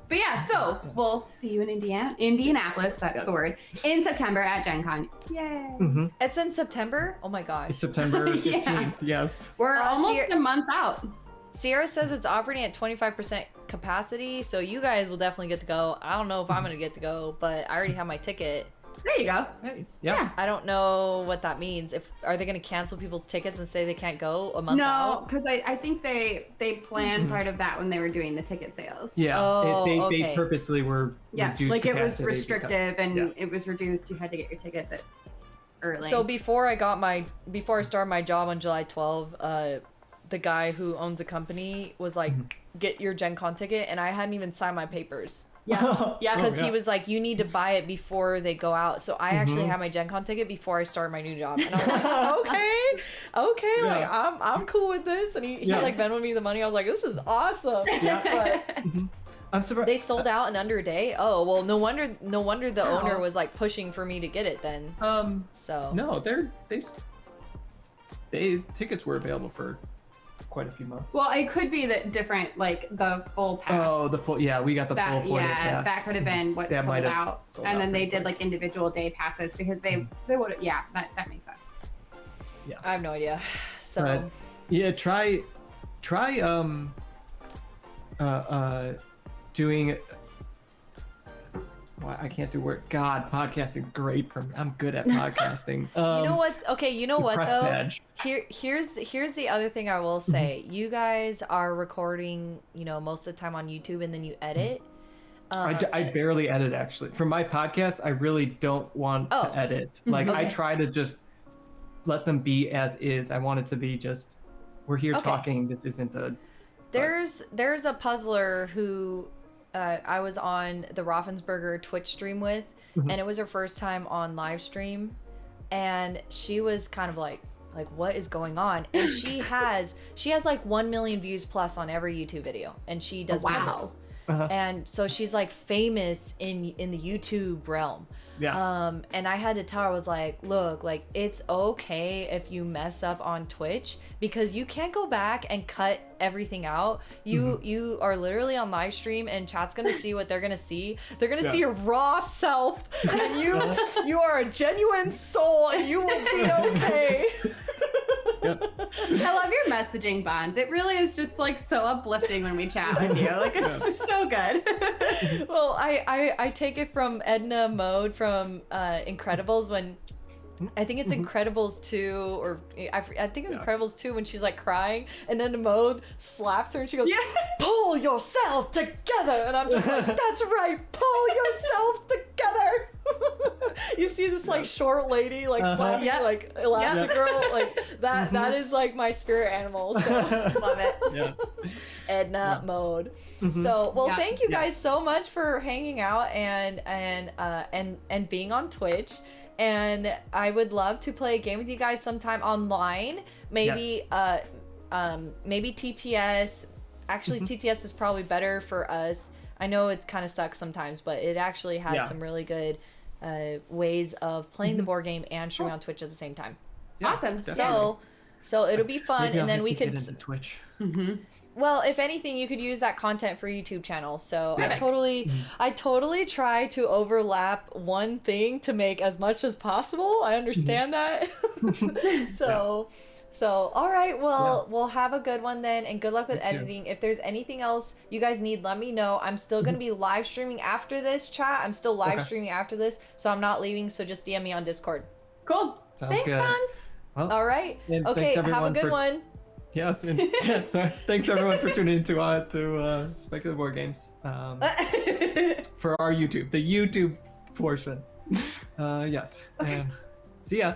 But yeah, so we'll see you in Indianapolis, that's the word, in September at Gen Con. Yay. It's in September? Oh my gosh. It's September 15th, yes. We're almost a month out. Sierra says it's operating at 25% capacity, so you guys will definitely get to go. I don't know if I'm going to get to go, but I already have my ticket. There you go. Hey, yeah. I don't know what that means. Are they going to cancel people's tickets and say they can't go a month out? No, because I think they planned part of that when they were doing the ticket sales. Yeah, they purposely were reduced like it was capacity restrictive and it was reduced. You had to get your tickets early. So before I started my job on July 12, the guy who owns the company was like, get your Gen Con ticket, and I hadn't even signed my papers. Yeah, because he was like, you need to buy it before they go out. So I actually had my Gen Con ticket before I started my new job, and I was like, okay, like I'm cool with this. And he like Venmoed me the money. I was like, this is awesome. I'm surprised they sold out in under a day. Oh well, no wonder the owner was like pushing for me to get it then. So no, they tickets were available for quite a few months. Well, it could be that different, like the full pass. Oh, the full, we got the full 4-day pass. That could have been what sold out. And then they did like individual day passes because they would have, that makes sense. Yeah. I have no idea. So but, try doing. Well, I can't do work. God, podcasting's great for me. I'm good at podcasting. You know what's okay? You know what though? Badge. Here's the other thing I will say. You guys are recording, most of the time on YouTube, and then you edit. I barely edit actually. For my podcast, I really don't want to edit. Like I try to just let them be as is. I want it to be just, we're here talking. This isn't a. There's a puzzler who I was on the Raffensperger Twitch stream with, and it was her first time on live stream, and she was kind of like what is going on? And she has like 1 million views plus on every YouTube video, and she does puzzles. And so she's like famous in the YouTube realm. Yeah. And I had to tell her, I was like, look, like it's okay if you mess up on Twitch, because you can't go back and cut everything out. You are literally on live stream, and chat's gonna see what they're gonna see. They're gonna see your raw self, and you are a genuine soul, and you will be okay. I love your messaging, Banz. It really is just like so uplifting when we chat with you. Like it's just so good. Well, I take it from Edna Mode from Incredibles, when I think it's Incredibles 2, or I think Incredibles 2, when she's like crying, and then the Mode slaps her and she goes, pull yourself together. And I'm just like, that's right, pull yourself together. You see this like short lady like slapping like Elastigirl, like that. That is like my spirit animal. So love it. Yes. Edna Mode. So thank you guys so much for hanging out and being on Twitch. And I would love to play a game with you guys sometime online. Maybe maybe TTS. Actually, TTS is probably better for us. I know it kind of sucks sometimes, but it actually has some really good ways of playing the board game and streaming on Twitch at the same time. Yeah, awesome. Definitely. So it'll be fun, Maybe and then we get could into Twitch. Well, if anything, you could use that content for YouTube channels. So I totally try to overlap one thing to make as much as possible. I understand that. So all right, well, we'll have a good one then, and good luck with editing. If there's anything else you guys need, let me know. I'm still going to be live streaming after this, chat. I'm still live streaming after this, so I'm not leaving, so just DM me on Discord. Cool. Sounds good. Banz. Well, all right. Okay, have a good one. Yes, and thanks everyone for tuning into Speculative Board Games for our YouTube, the YouTube portion. Yes, and see ya.